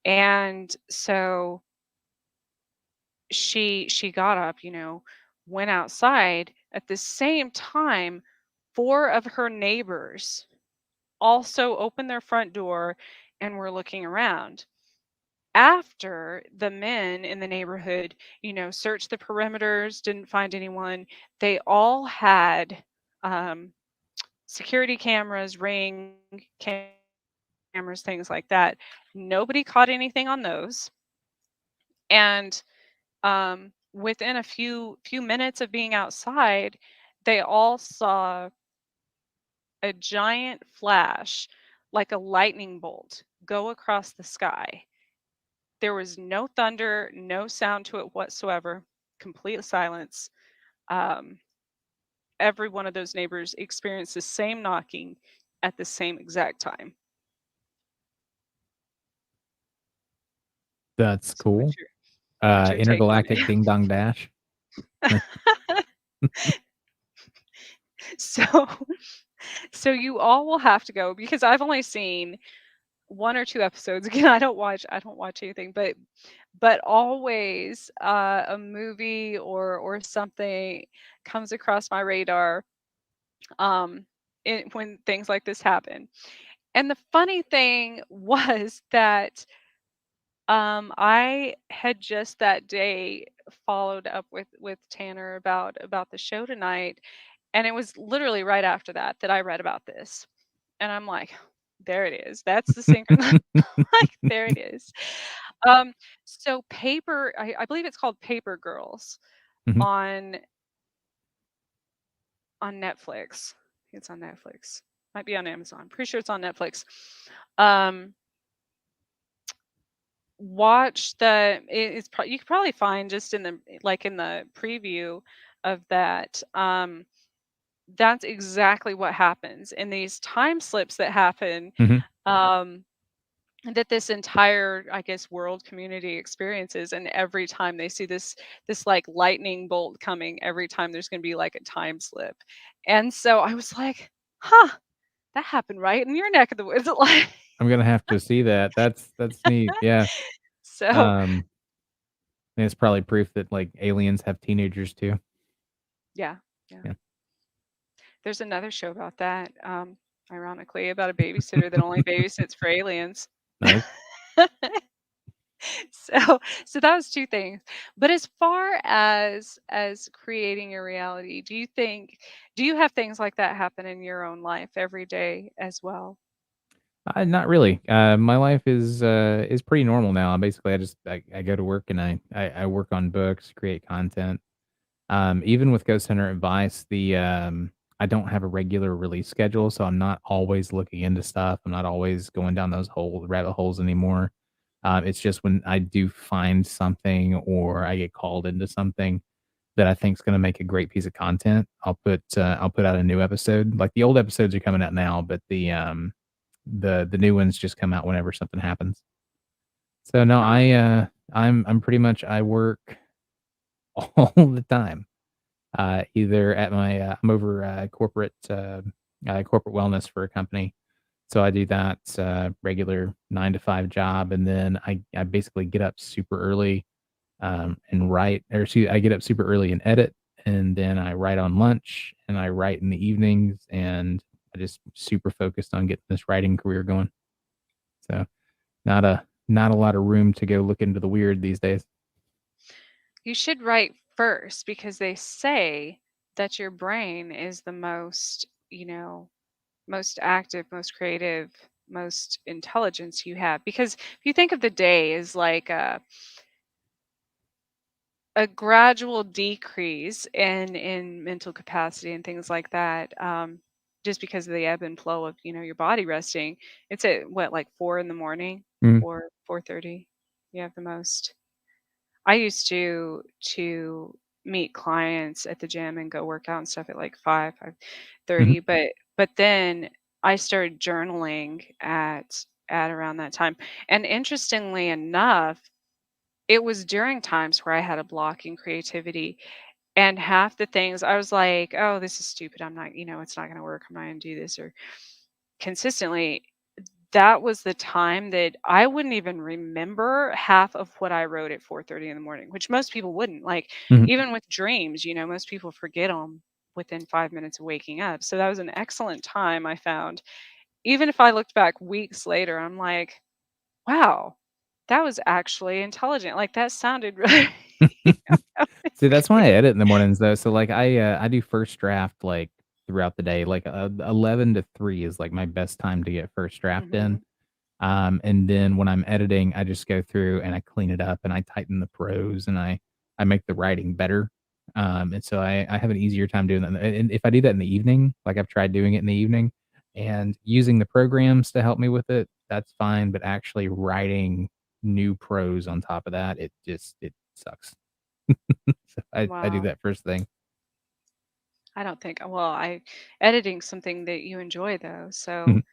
And so she got up, went outside. At the same time, four of her neighbors also opened their front door and were looking around. After the men in the neighborhood, searched the perimeters, didn't find anyone, they all had um, security cameras, ring cameras, things like that. Nobody caught anything on those. And within a few minutes of being outside, they all saw a giant flash, like a lightning bolt, go across the sky. There was no thunder, no sound to it whatsoever, complete silence. Um, every one of those neighbors experienced the same knocking at the same exact time. That's So cool. what's your take on Intergalactic it? Ding Dong Dash. So so you all will have to go, because I've only seen one or two episodes. Again, I don't watch anything, but always a movie or something comes across my radar um when things like this happen. And the funny thing was that I had just that day followed up with Tanner about the show tonight, and it was literally right after that I read about this. And I'm like, there it is. That's the synchron. Like, there it is. Um, so I believe it's called Paper Girls Mhm. on Netflix. I think it's on Netflix. Might be on Amazon. Pretty sure it's on Netflix. Um, watch you could probably find just in the preview of that. That's exactly what happens in these time slips that happen. Mhm. Um, that this entire, I guess, world community experiences. And every time they see this like lightning bolt coming, every time there's going to be like a time slip. And so I was like, huh, that happened right in your neck of the woods. Like, I'm gonna have to see that. That's neat. Yeah. so Um, and it's probably proof that like aliens have teenagers too. yeah, yeah. Yeah. There's another show about that. Ironically, about a babysitter that only babysits for aliens. Nice. So that was two things. But as far as creating your reality, do you have things like that happen in your own life every day as well? Not really. My life is pretty normal now. Basically, I go to work and I work on books, create content. Even with Ghost Hunter Advice, I don't have a regular release schedule, so I'm not always looking into stuff. I'm not always going down those rabbit holes anymore. It's just when I do find something or I get called into something that I think is going to make a great piece of content, I'll put out a new episode. Like the old episodes are coming out now, but the new ones just come out whenever something happens. So no, Huh. I'm pretty much I work all the time. Either at my I'm over corporate wellness for a company. So I do that regular 9 to 5 job, and then I basically get up super early and write, or excuse, I get up super early and edit, and then I write on lunch, and I write in the evenings, and I just super focused on getting this writing career going. So not a lot of room to go look into the weird these days. You should write first because they say that your brain is the most, most active, most creative, most intelligence you have. Because if you think of the day as like a gradual decrease in mental capacity and things like that, just because of the ebb and flow of your body resting. It's at what, like 4 in the morning, Mm, 4:30. You have the most. I used to meet clients at the gym and go work out and stuff at like 5:30, mhm, but then I started journaling at around that time. And interestingly enough, it was during times where I had a block in creativity, and half the things I was like, "Oh, this is stupid. I'm not, it's not going to work. I'm not going to do this," or consistently. That was the time that I wouldn't even remember half of what I wrote at 4:30 in the morning, which most people wouldn't. Like, mhm. even with dreams, most people forget them within 5 minutes of waking up. So that was an excellent time I found. Even if I looked back weeks later, I'm like, wow, that was actually intelligent. Like, that sounded really. See, that's why I edit in the mornings though. So like I do first draft like throughout the day. Like 11 to 3 is like my best time to get first draft Hmm. in. And then when I'm editing, I just go through and I clean it up and I tighten the prose and I make the writing better. And so I have an easier time doing that. And if I do that in the evening, like I've tried doing it in the evening and using the programs to help me with it, that's fine. But actually writing new prose on top of that, it sucks. So I do Wow. that first thing. I don't think, well, editing's something that you enjoy though. So Mhm.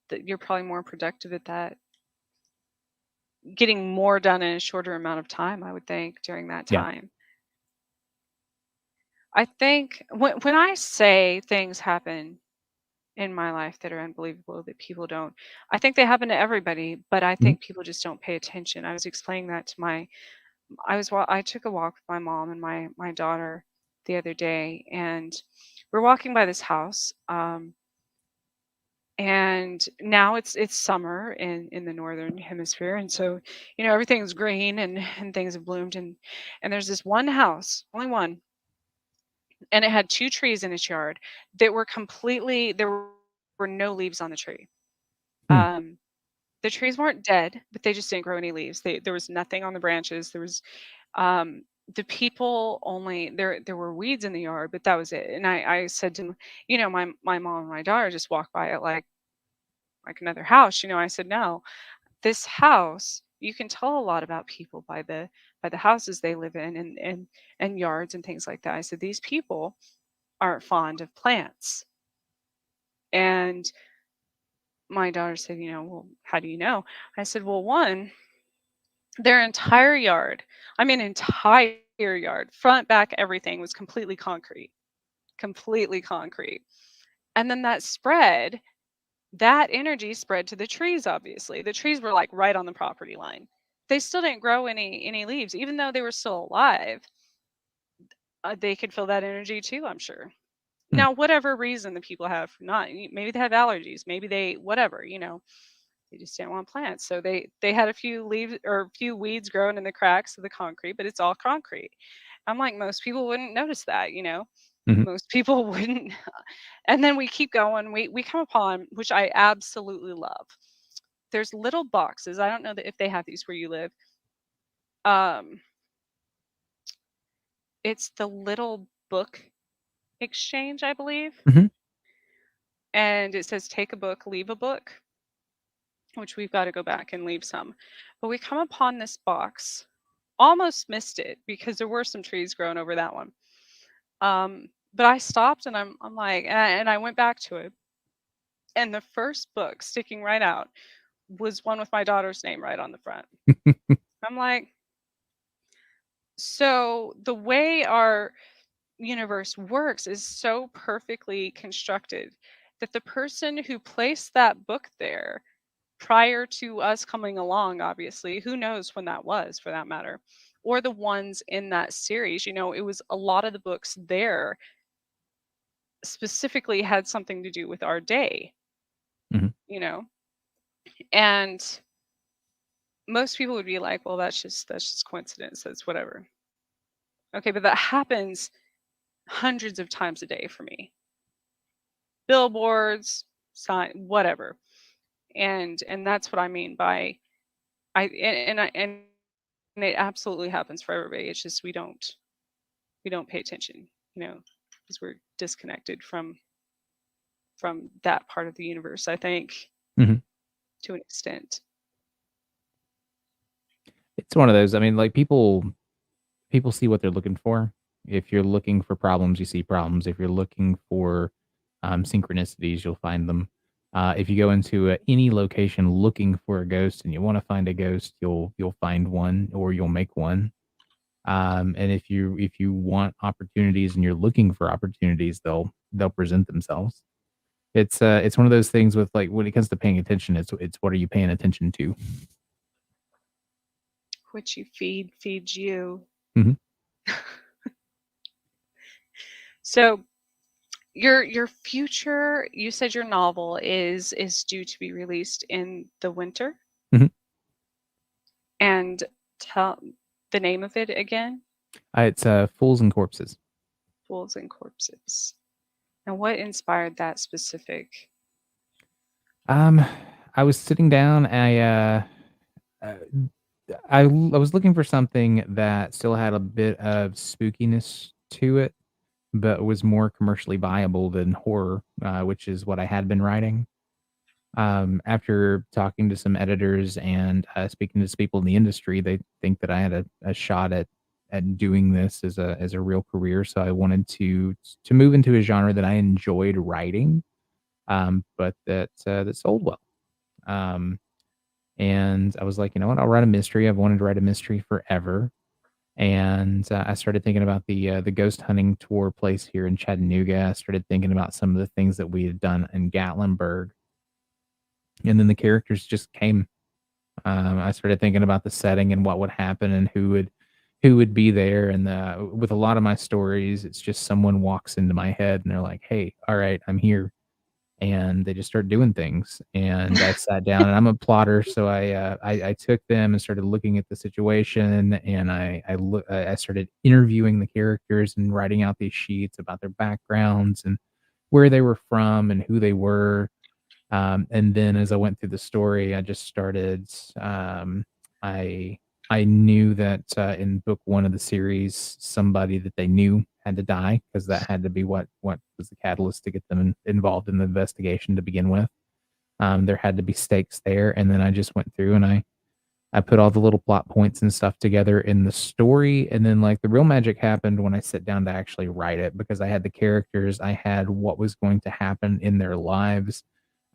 that you're probably more productive at that, getting more done in a shorter amount of time, I would think, during that Yeah. time. I think when I say things happen in my life that are unbelievable that people don't, I think they happen to everybody, but I Mhm. think people just don't pay attention. I was explaining that to I took a walk with my mom and my daughter the other day, and we're walking by this house. And now it's summer in the northern hemisphere, and so everything's green and things have bloomed, and there's this one house, only one, and it had two trees in its yard that were completely, there were no leaves on the tree. Hmm. um the trees weren't dead, but they just didn't grow any leaves. There was nothing on the branches. There was um the people only, there were weeds in the yard, but that was it. And I said to them, my mom and my daughter just walked by it like another house. I said, no, this house, you can tell a lot about people by the houses they live in, and yards and things like that. I said, these people aren't fond of plants. And My daughter said, well, how do you know? I said, well, one, their entire yard, I mean, entire yard, front, back, everything was completely concrete. And then that energy spread to the trees, obviously. The trees were like right on the property line. They still didn't grow any leaves, even though they were still alive. They could feel that energy too, I'm sure. Hmm. Now, whatever reason the people have for not, maybe they have allergies, maybe they, whatever, they just didn't want plants. So they had a few leaves or a few weeds growing in the cracks of the concrete, but it's all concrete. I'm like, most people wouldn't notice that. Hmm. Most people wouldn't. And then we keep going. We come upon, which I absolutely love. There's little boxes. I don't know if they have these where you live. Um, it's the little book exchange, I believe. Hmm. And it says take a book, leave a book, which we've got to go back and leave some. But we come upon this box, almost missed it because there were some trees growing over that one. But I stopped and I'm like, and I went back to it. And the first book sticking right out was one with my daughter's name right on the front. I'm like, so the way our universe works is so perfectly constructed that the person who placed that book there prior to us coming along, obviously, who knows when that was for that matter, or the ones in that series, it was a lot of the books there specifically had something to do with our day, Hmm. you know, and most people would be like, well, that's just coincidence, that's whatever. Okay, but that happens hundreds of times a day for me. Billboards, sign, whatever. And that's what I mean by and it absolutely happens for everybody. It's just we don't pay attention, because we're disconnected from that part of the universe, I think, Hmm. to an extent. It's one of those. I mean, like people see what they're looking for. If you're looking for problems, you see problems. If you're looking for synchronicities, you'll find them. If you go into any location looking for a ghost and you want to find a ghost, you'll find one or you'll make one. And if you want opportunities and you're looking for opportunities, they'll present themselves. It's one of those things with like when it comes to paying attention, it's what are you paying attention to? What you feeds you. Hmm. So your future, you said your novel is due to be released in the winter. Hmm. And tell the name of it again. It's Fools and Corpses. Fools and Corpses. And what inspired that specific? Um, I was sitting down. Uh, I was looking for something that still had a bit of spookiness to it, but was more commercially viable than horror, which is what I had been writing. After talking to some editors and speaking to some people in the industry, they think that I had a shot at doing this as a real career. So I wanted to move into a genre that I enjoyed writing, but that sold well. Um, and I was like, you know what? I'll write a mystery. I've wanted to write a mystery forever. And I started thinking about the ghost hunting tour place here in Chattanooga. I started thinking about some of the things that we had done in Gatlinburg, and then the characters just came. I started thinking about the setting and what would happen and who would be there. And with a lot of my stories, it's just someone walks into my head and they're like, "Hey, all right, I'm here." And they just start doing things. And I sat down, and I'm a plotter, so I took them and started looking at the situation, and I started interviewing the characters and writing out these sheets about their backgrounds and where they were from and who they were. And then as I went through the story, I just started. I I knew that in book one of the series, somebody that they knew had to die because that had to be what was the catalyst to get them involved in the investigation to begin with. There had to be stakes there, and then I just went through and I put all the little plot points and stuff together in the story, and then like the real magic happened when I sit down to actually write it because I had the characters, I had what was going to happen in their lives.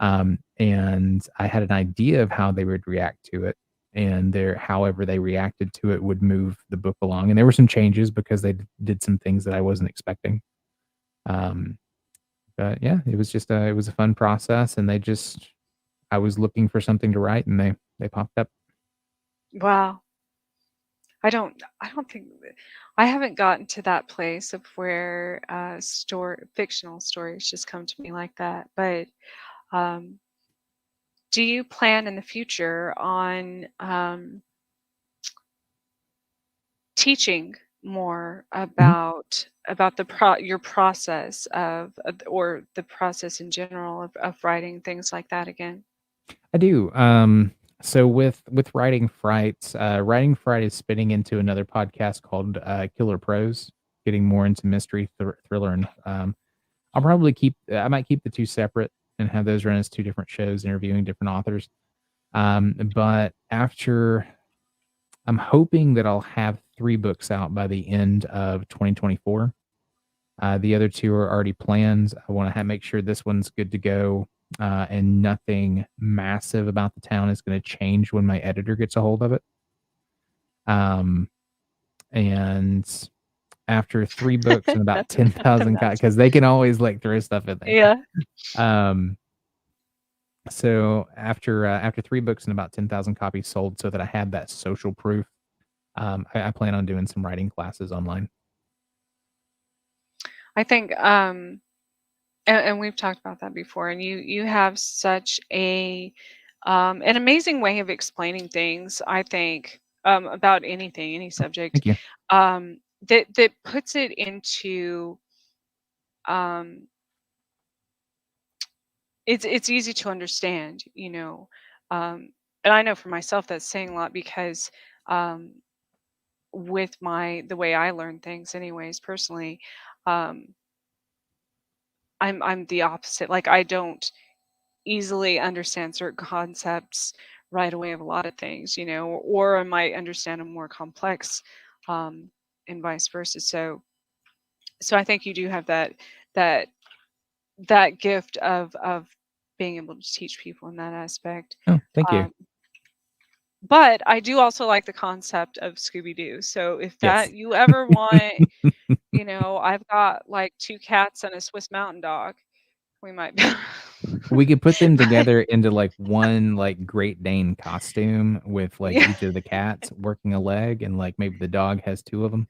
And I had an idea of how they would react to it, and however they reacted to it would move the book along. And there were some changes because they did some things that I wasn't expecting. Um, but yeah, it was a fun process, and I was looking for something to write, and they popped up. Wow. I don't think I haven't gotten to that place of where fictional stories just come to me like that. But um, do you plan in the future on teaching more Mhm. about your process or the process in general of writing things like that again? I do. So with Writing Fright is spinning into another podcast called Killer Prose, getting more into mystery, thriller, and I might keep the two separate and have those run as two different shows, interviewing different authors. But after, I'm hoping that I'll have 3 books out by the end of 2024. The other two are already planned. I want to make sure this one's good to go, and nothing massive about the town is going to change when my editor gets a hold of it. Um, and after 3 books and about Nothing, nothing 10,000 copies, massive. because they can always like throw stuff in there. Yeah. Um, so after 3 books and about 10,000 copies sold, so that I had that social proof, I plan on doing some writing classes online. I think and we've talked about that before, and you have such an amazing way of explaining things, I think, about anything, any subject, Thank you. that puts it into um it's easy to understand, and I know for myself that's saying a lot because um with the way I learn things anyways personally, um I'm the opposite. Like, I don't easily understand certain concepts right away of a lot of things, or I might understand a more complex, um, and vice versa. So I think you do have that that gift of being able to teach people in that aspect. Oh, thank you. Um, but I do also like the concept of Scooby Doo. So if that Yes. you ever want, I've got like 2 cats and a Swiss Mountain Dog. We might be. We could put them But together into, like, one, like, Great Dane costume with, like, yeah. each of the cats working a leg, and, like, maybe the dog has 2 of them.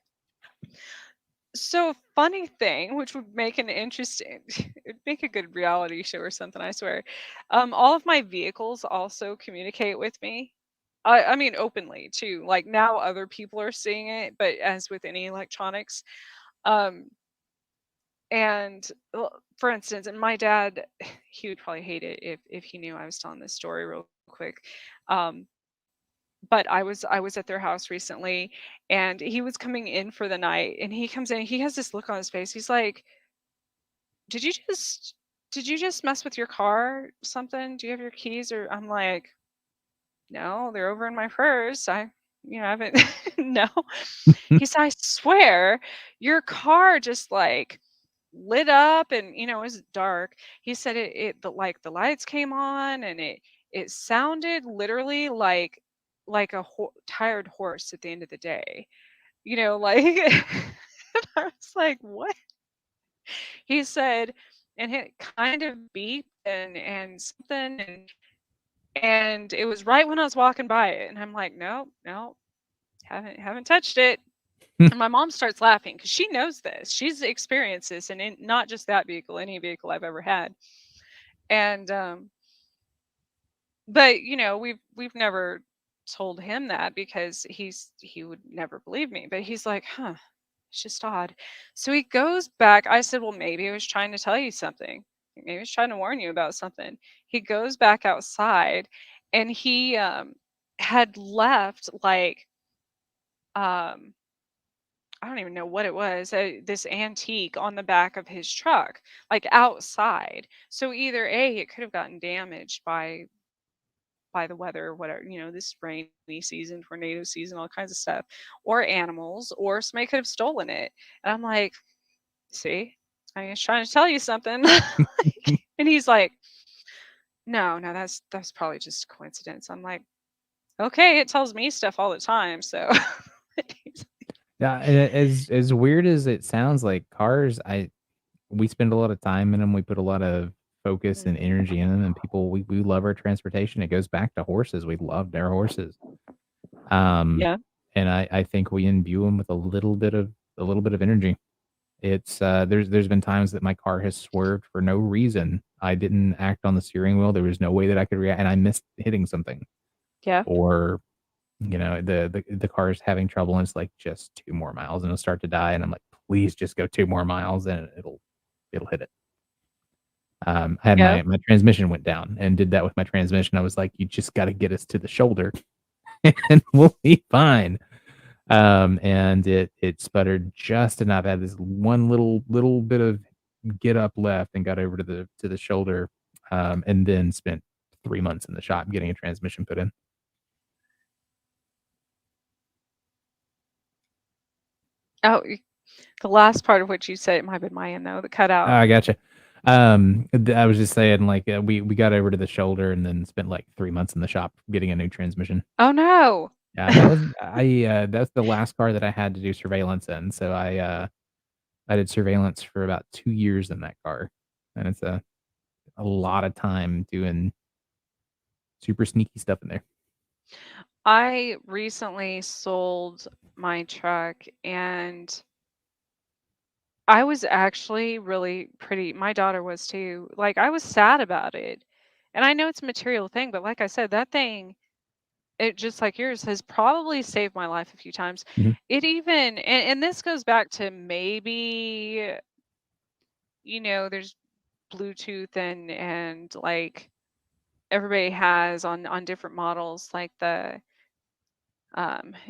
So funny thing, which would make an interesting, it'd make a good reality show or something, I swear. All of my vehicles also communicate with me. I mean openly too. Like now other people are seeing it, but as with any electronics. Um, and for instance, and my dad, he would probably hate it if he knew I was telling this story real quick. Um, but I was at their house recently, and he was coming in for the night, and he comes in, he has this look on his face. He's like, "Did you just mess with your car? Something? Do you have your keys?" Or I'm like, "No, they're over in my purse. I haven't." No. He said, "I swear, your car just like lit up, and it was dark." He said the lights came on, and it sounded literally like a tired horse at the end of the day. Like I was like, "What?" He said, and it kind of beeped and something, and it was right when I was walking by it, and I'm like, "No, no, haven't touched it." And my mom starts laughing because she knows this. She's experienced this, and not just that vehicle, any vehicle I've ever had. And but we've never told him that because he would never believe me. But he's like, "Huh, it's just odd." So he goes back. I said, "Well, maybe he was trying to tell you something. Maybe he was trying to warn you about something." He goes back outside, and he had left like um I don't even know what it was, this antique on the back of his truck, like outside. So either A, it could have gotten damaged by the weather or whatever, this rainy season, tornado season, all kinds of stuff, or animals, or somebody could have stolen it. And I'm like, "See, I was trying to tell you something." And he's like, No, no, that's probably just a coincidence. I'm like, okay, it tells me stuff all the time, so Yeah, and as weird as it sounds, like cars, we spend a lot of time in them. We put a lot of focus and Mhm. energy in them, and people we love our transportation. It goes back to horses. We loved our horses. Um, Yeah, and I think we imbue them with a little bit of energy. It's there's been times that my car has swerved for no reason. I didn't act on the steering wheel. There was no way that I could react, and I missed hitting something. yeah, Or the car is having trouble, and it's like just 2 more miles, and it'll start to die, and I'm like, please just go 2 more miles, and it'll hit it. I had yeah. my transmission went down and did that with my transmission. I was like, you just got to get us to the shoulder, and we'll be fine. And it sputtered just enough. I had this one little bit of get up left and got over to the shoulder, and then spent 3 months in the shop getting a transmission put in. Oh, the last part of what you said, it might have been my end though, that cut Oh, out. I gotcha. I was just saying, like, we got over to the shoulder and then spent like 3 months in the shop getting a new transmission. Oh no. Yeah, that's the last car that I had to do surveillance in. So I did surveillance for about 2 years in that car, and it's a lot of time doing super sneaky stuff in there. I recently sold my truck and I was actually really pretty my daughter was too. Like I was sad about it. And I know it's a material thing, but like I said, that thing, it just like yours has probably saved my life a few times. Mhm, It even and this goes back to maybe, there's Bluetooth and like everybody has on different models like the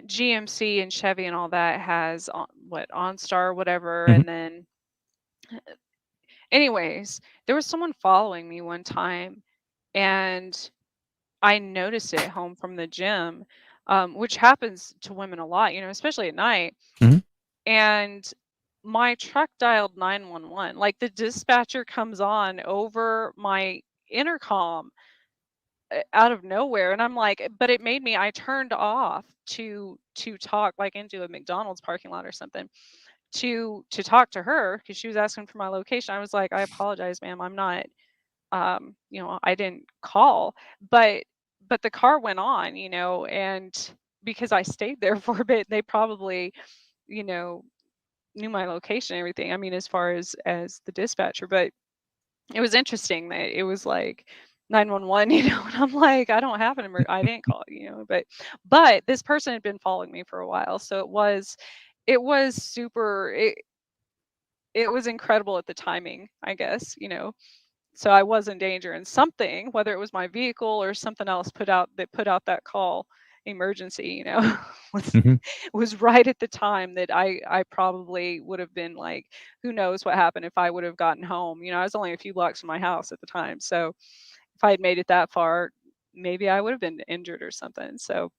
GMC and Chevy and all that has what OnStar whatever mhm, and then anyways, there was someone following me one time and I noticed it home from the gym, which happens to women a lot, especially at night. mhm, And my truck dialed 911. Like the dispatcher comes on over my intercom out of nowhere and I'm like but it made me I turned off to talk like into a McDonald's parking lot or something to talk to her because she was asking for my location. I was like, I apologize, ma'am. I'm not I didn't call. But the car went on, and because I stayed there for a bit, they probably, you know, knew my location and everything. I mean, as far as the dispatcher, but it was interesting that it was like 911, and I'm like, I don't have I didn't call, but this person had been following me for a while, so it was super it was incredible at the timing, I guess, so I was in danger and something, whether it was my vehicle or something else put out that call emergency, was mhm. was right at the time that I probably would have been like, who knows what happened if I would have gotten home. I was only a few blocks from my house at the time. So if I had made it that far, maybe I would have been injured or something. So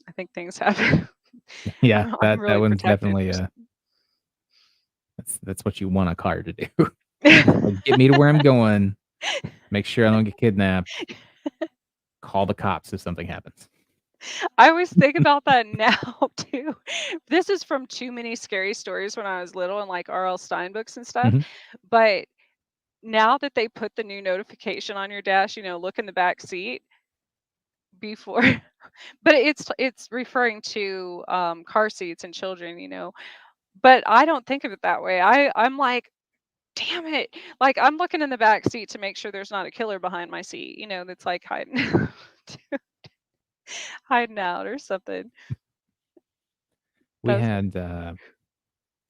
I think things happen. Yeah, I'm that really one's protected definitely, for that's what you want a car to do. It's some. like, "Get me to where I'm going, make sure I don't get kidnapped, call the cops if something happens." I always think about that now too. This is from too many scary stories when I was little and like R.L. Stein books and stuff. Mhm, But now that they put the new notification on your dash, look in the back seat before, but it's referring to car seats and children, But I don't think of it that way. I'm like, damn it. Like I'm looking in the back seat to make sure there's not a killer behind my seat, that's like hiding hiding out or something. we That's had,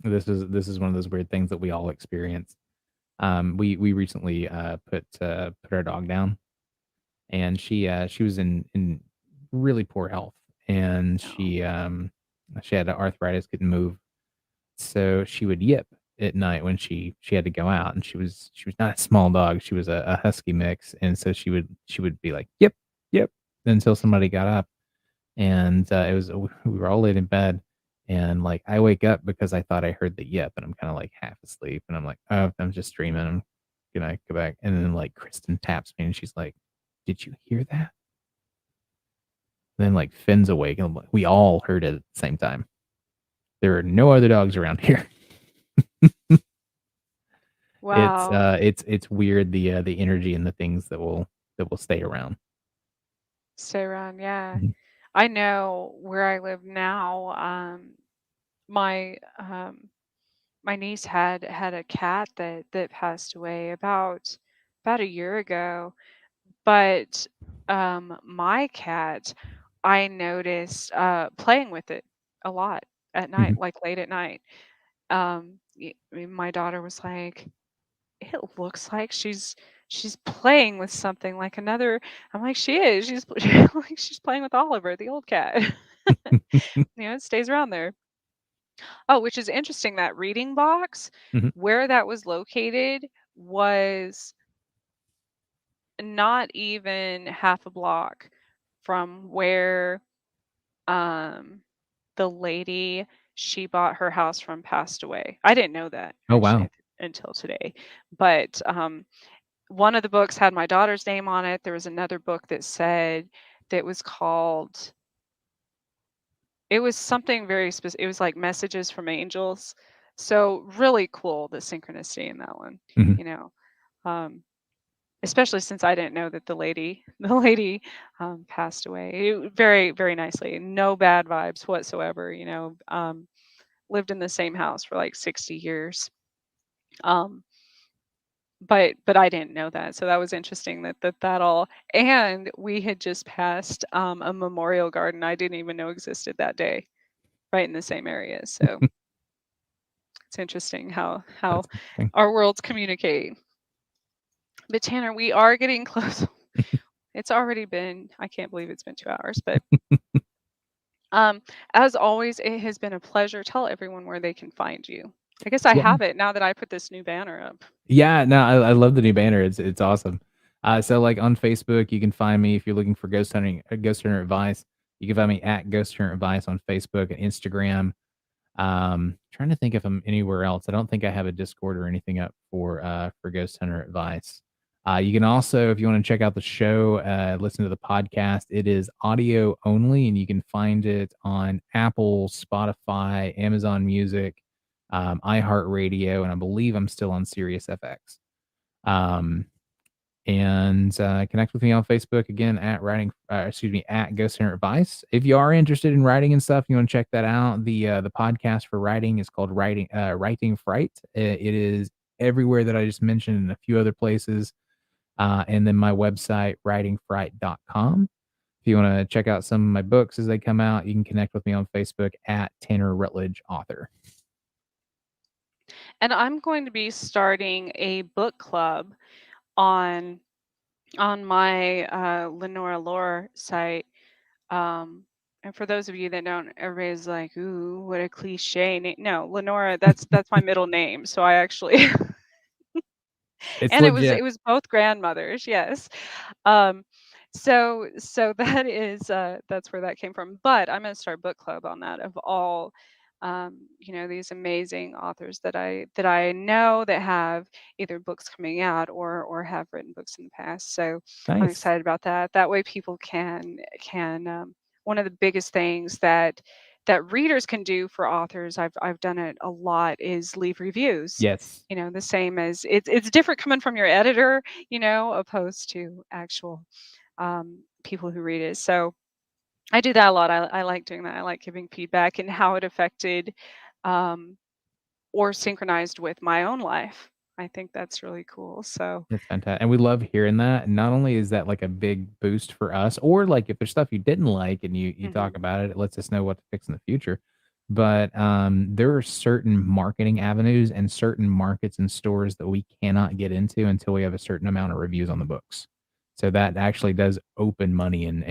this is one of those weird things that we all experience. We recently, put our dog down, and she was in really poor health, and no. she had arthritis, couldn't move, so she would yip at night when she had to go out, and she was not a small dog, she was a husky mix, and so she would be like, "Yip, yip," until somebody got up, and, we were all laid in bed, and, like, I wake up because I thought I heard the yip, and I'm kinda, like, half asleep, and I'm like, "Oh, I'm just dreaming." Can I go back? And then like Kristen taps me and she's like, "Did you hear that?" And then like Finn's awake and we all heard it at the same time. There are no other dogs around here. Wow. It's weird the energy and the things that will stay around. Stay around, yeah. Mhm. I know where I live now, my my niece had a cat that passed away about a year ago, but my cat, I noticed playing with it a lot at night, Mhm. like late at night. I mean, my daughter was like, "It looks like she's playing with something like another." I'm like, "She is. She's like she's playing with Oliver, the old cat." It stays around there. Oh, which is interesting, that reading box, Mhm. where that was located was not even half a block from where um the lady she bought her house from passed away. I didn't know that Oh, actually wow. until today. But one of the books had my daughter's name on it. There was another book that said that was called, it was something very specific. It was like Messages from Angels. So really cool, the synchronicity in that one, Mhm. you know. Um, Especially since I didn't know that the lady passed away. Very, very nicely. No bad vibes whatsoever, lived in the same house for like 60 years. Um, but I didn't know that. So that was interesting that all, and we had just passed a memorial garden I didn't even know existed that day, right in the same area. So it's interesting how That's interesting. our worlds communicate. But Tanner, we are getting close. It's already been, I can't believe it's been 2 hours, but um, as always, it has been a pleasure. Tell everyone where they can find you. I guess I Yeah. have it now that I put this new banner up. Yeah, no, I love the new banner. It's awesome. So like on Facebook, you can find me if you're looking for ghost hunter advice. You can find me at Ghost Hunter Advice on Facebook and Instagram. Trying to think if I'm anywhere else. I don't think I have a Discord or anything up for Ghost Hunter Advice. You can also, if you want to check out the show, listen to the podcast. It is audio only, and you can find it on Apple, Spotify, Amazon Music, iHeartRadio, and I believe I'm still on Sirius FX. Um, and connect with me on Facebook again at at Ghost Hunter Advice. If you are interested in writing and stuff, you want to check that out. The podcast for writing is called Writing Fright. It is everywhere that I just mentioned and a few other places. And then my website, writingfright.com. If you want to check out some of my books as they come out, you can connect with me on Facebook at Tanner Rutledge Author. And I'm going to be starting a book club on my Lenora Lore site. And for those of you that don't, everybody's like, "Ooh, what a cliche name!" No, Lenora. That's my middle name. So I actually, It's and it legit. was both grandmothers. Yes. Um, so that is that's where that came from. But I'm gonna start book club on that of all these amazing authors that I know that have either books coming out or have written books in the past. So I'm Nice. excited about that. That way people can one of the biggest things that readers can do for authors, I've done it a lot, is leave reviews. Yes. The same as it's different coming from your editor, opposed to actual people who read it. So I do that a lot. I like doing that. I like giving feedback and how it affected um, or synchronized with my own life. I think that's really cool. So, That's fantastic, and we love hearing that, and not only is that, like, a big boost for us, or, like, if there's stuff you didn't like and you talk mhm. about it, it lets us know what to fix in the future, but, there are certain marketing avenues and certain markets and stores that we cannot get into until we have a certain amount of reviews on the books. So that actually does open money and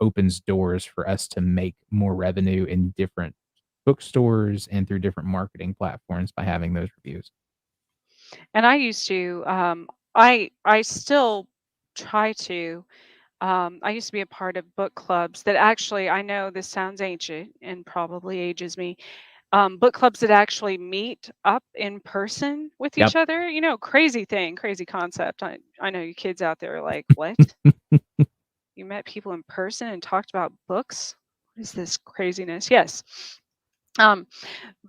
opens doors for us to make more revenue in different bookstores and through different marketing platforms by having those reviews. And I used to, I still try to. I used to be a part of book clubs that actually, I know this sounds ancient and probably ages me. book clubs that actually meet up in person with each Yep. other. Crazy thing, crazy concept. I know you kids out there are like, what? You met people in person and talked about books? What is this craziness? Yes. Um,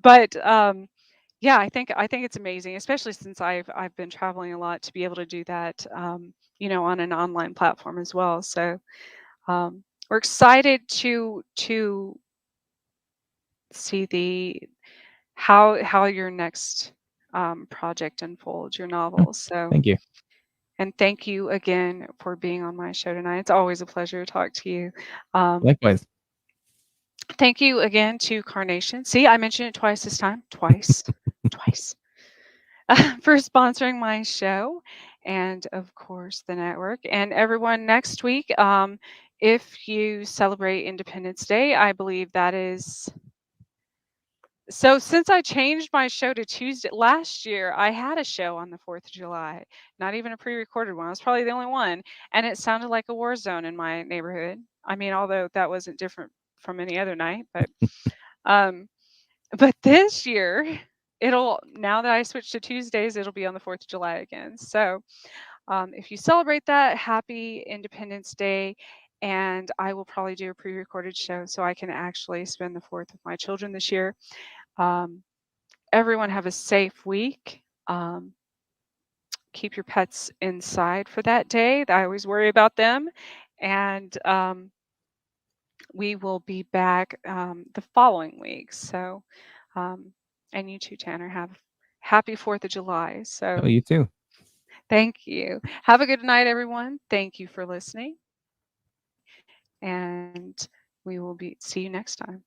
but yeah, I think it's amazing, especially since I've been traveling a lot to be able to do that, on an online platform as well. So we're excited to see the how your next project unfolds, your Oh, novels. So, thank you. and thank you again for being on my show tonight. It's always a pleasure to talk to you. Um, Likewise. Thank you again to Carnation. See, I mentioned it twice this time. Twice. Twice. For sponsoring my show and, of course, the network. And everyone, next week, if you celebrate Independence Day, I believe that is. So since I changed my show to Tuesday last year, I had a show on the 4th of July, not even a pre-recorded one. I was probably the only one, and it sounded like a war zone in my neighborhood. I mean, although that wasn't different from any other night, um but this year it'll now that I switched to Tuesdays, it'll be on the 4th of July again. So, if you celebrate that, happy Independence Day. And I will probably do a pre-recorded show so I can actually spend the 4th with my children this year. Um, Everyone have a safe week. Keep your pets inside for that day. I always worry about them. And we will be back the following week. So, um, and you too, Tanner, have happy 4th of July. Oh, So, you too. thank you. Have a good night, everyone. Thank you for listening. And we will see you next time.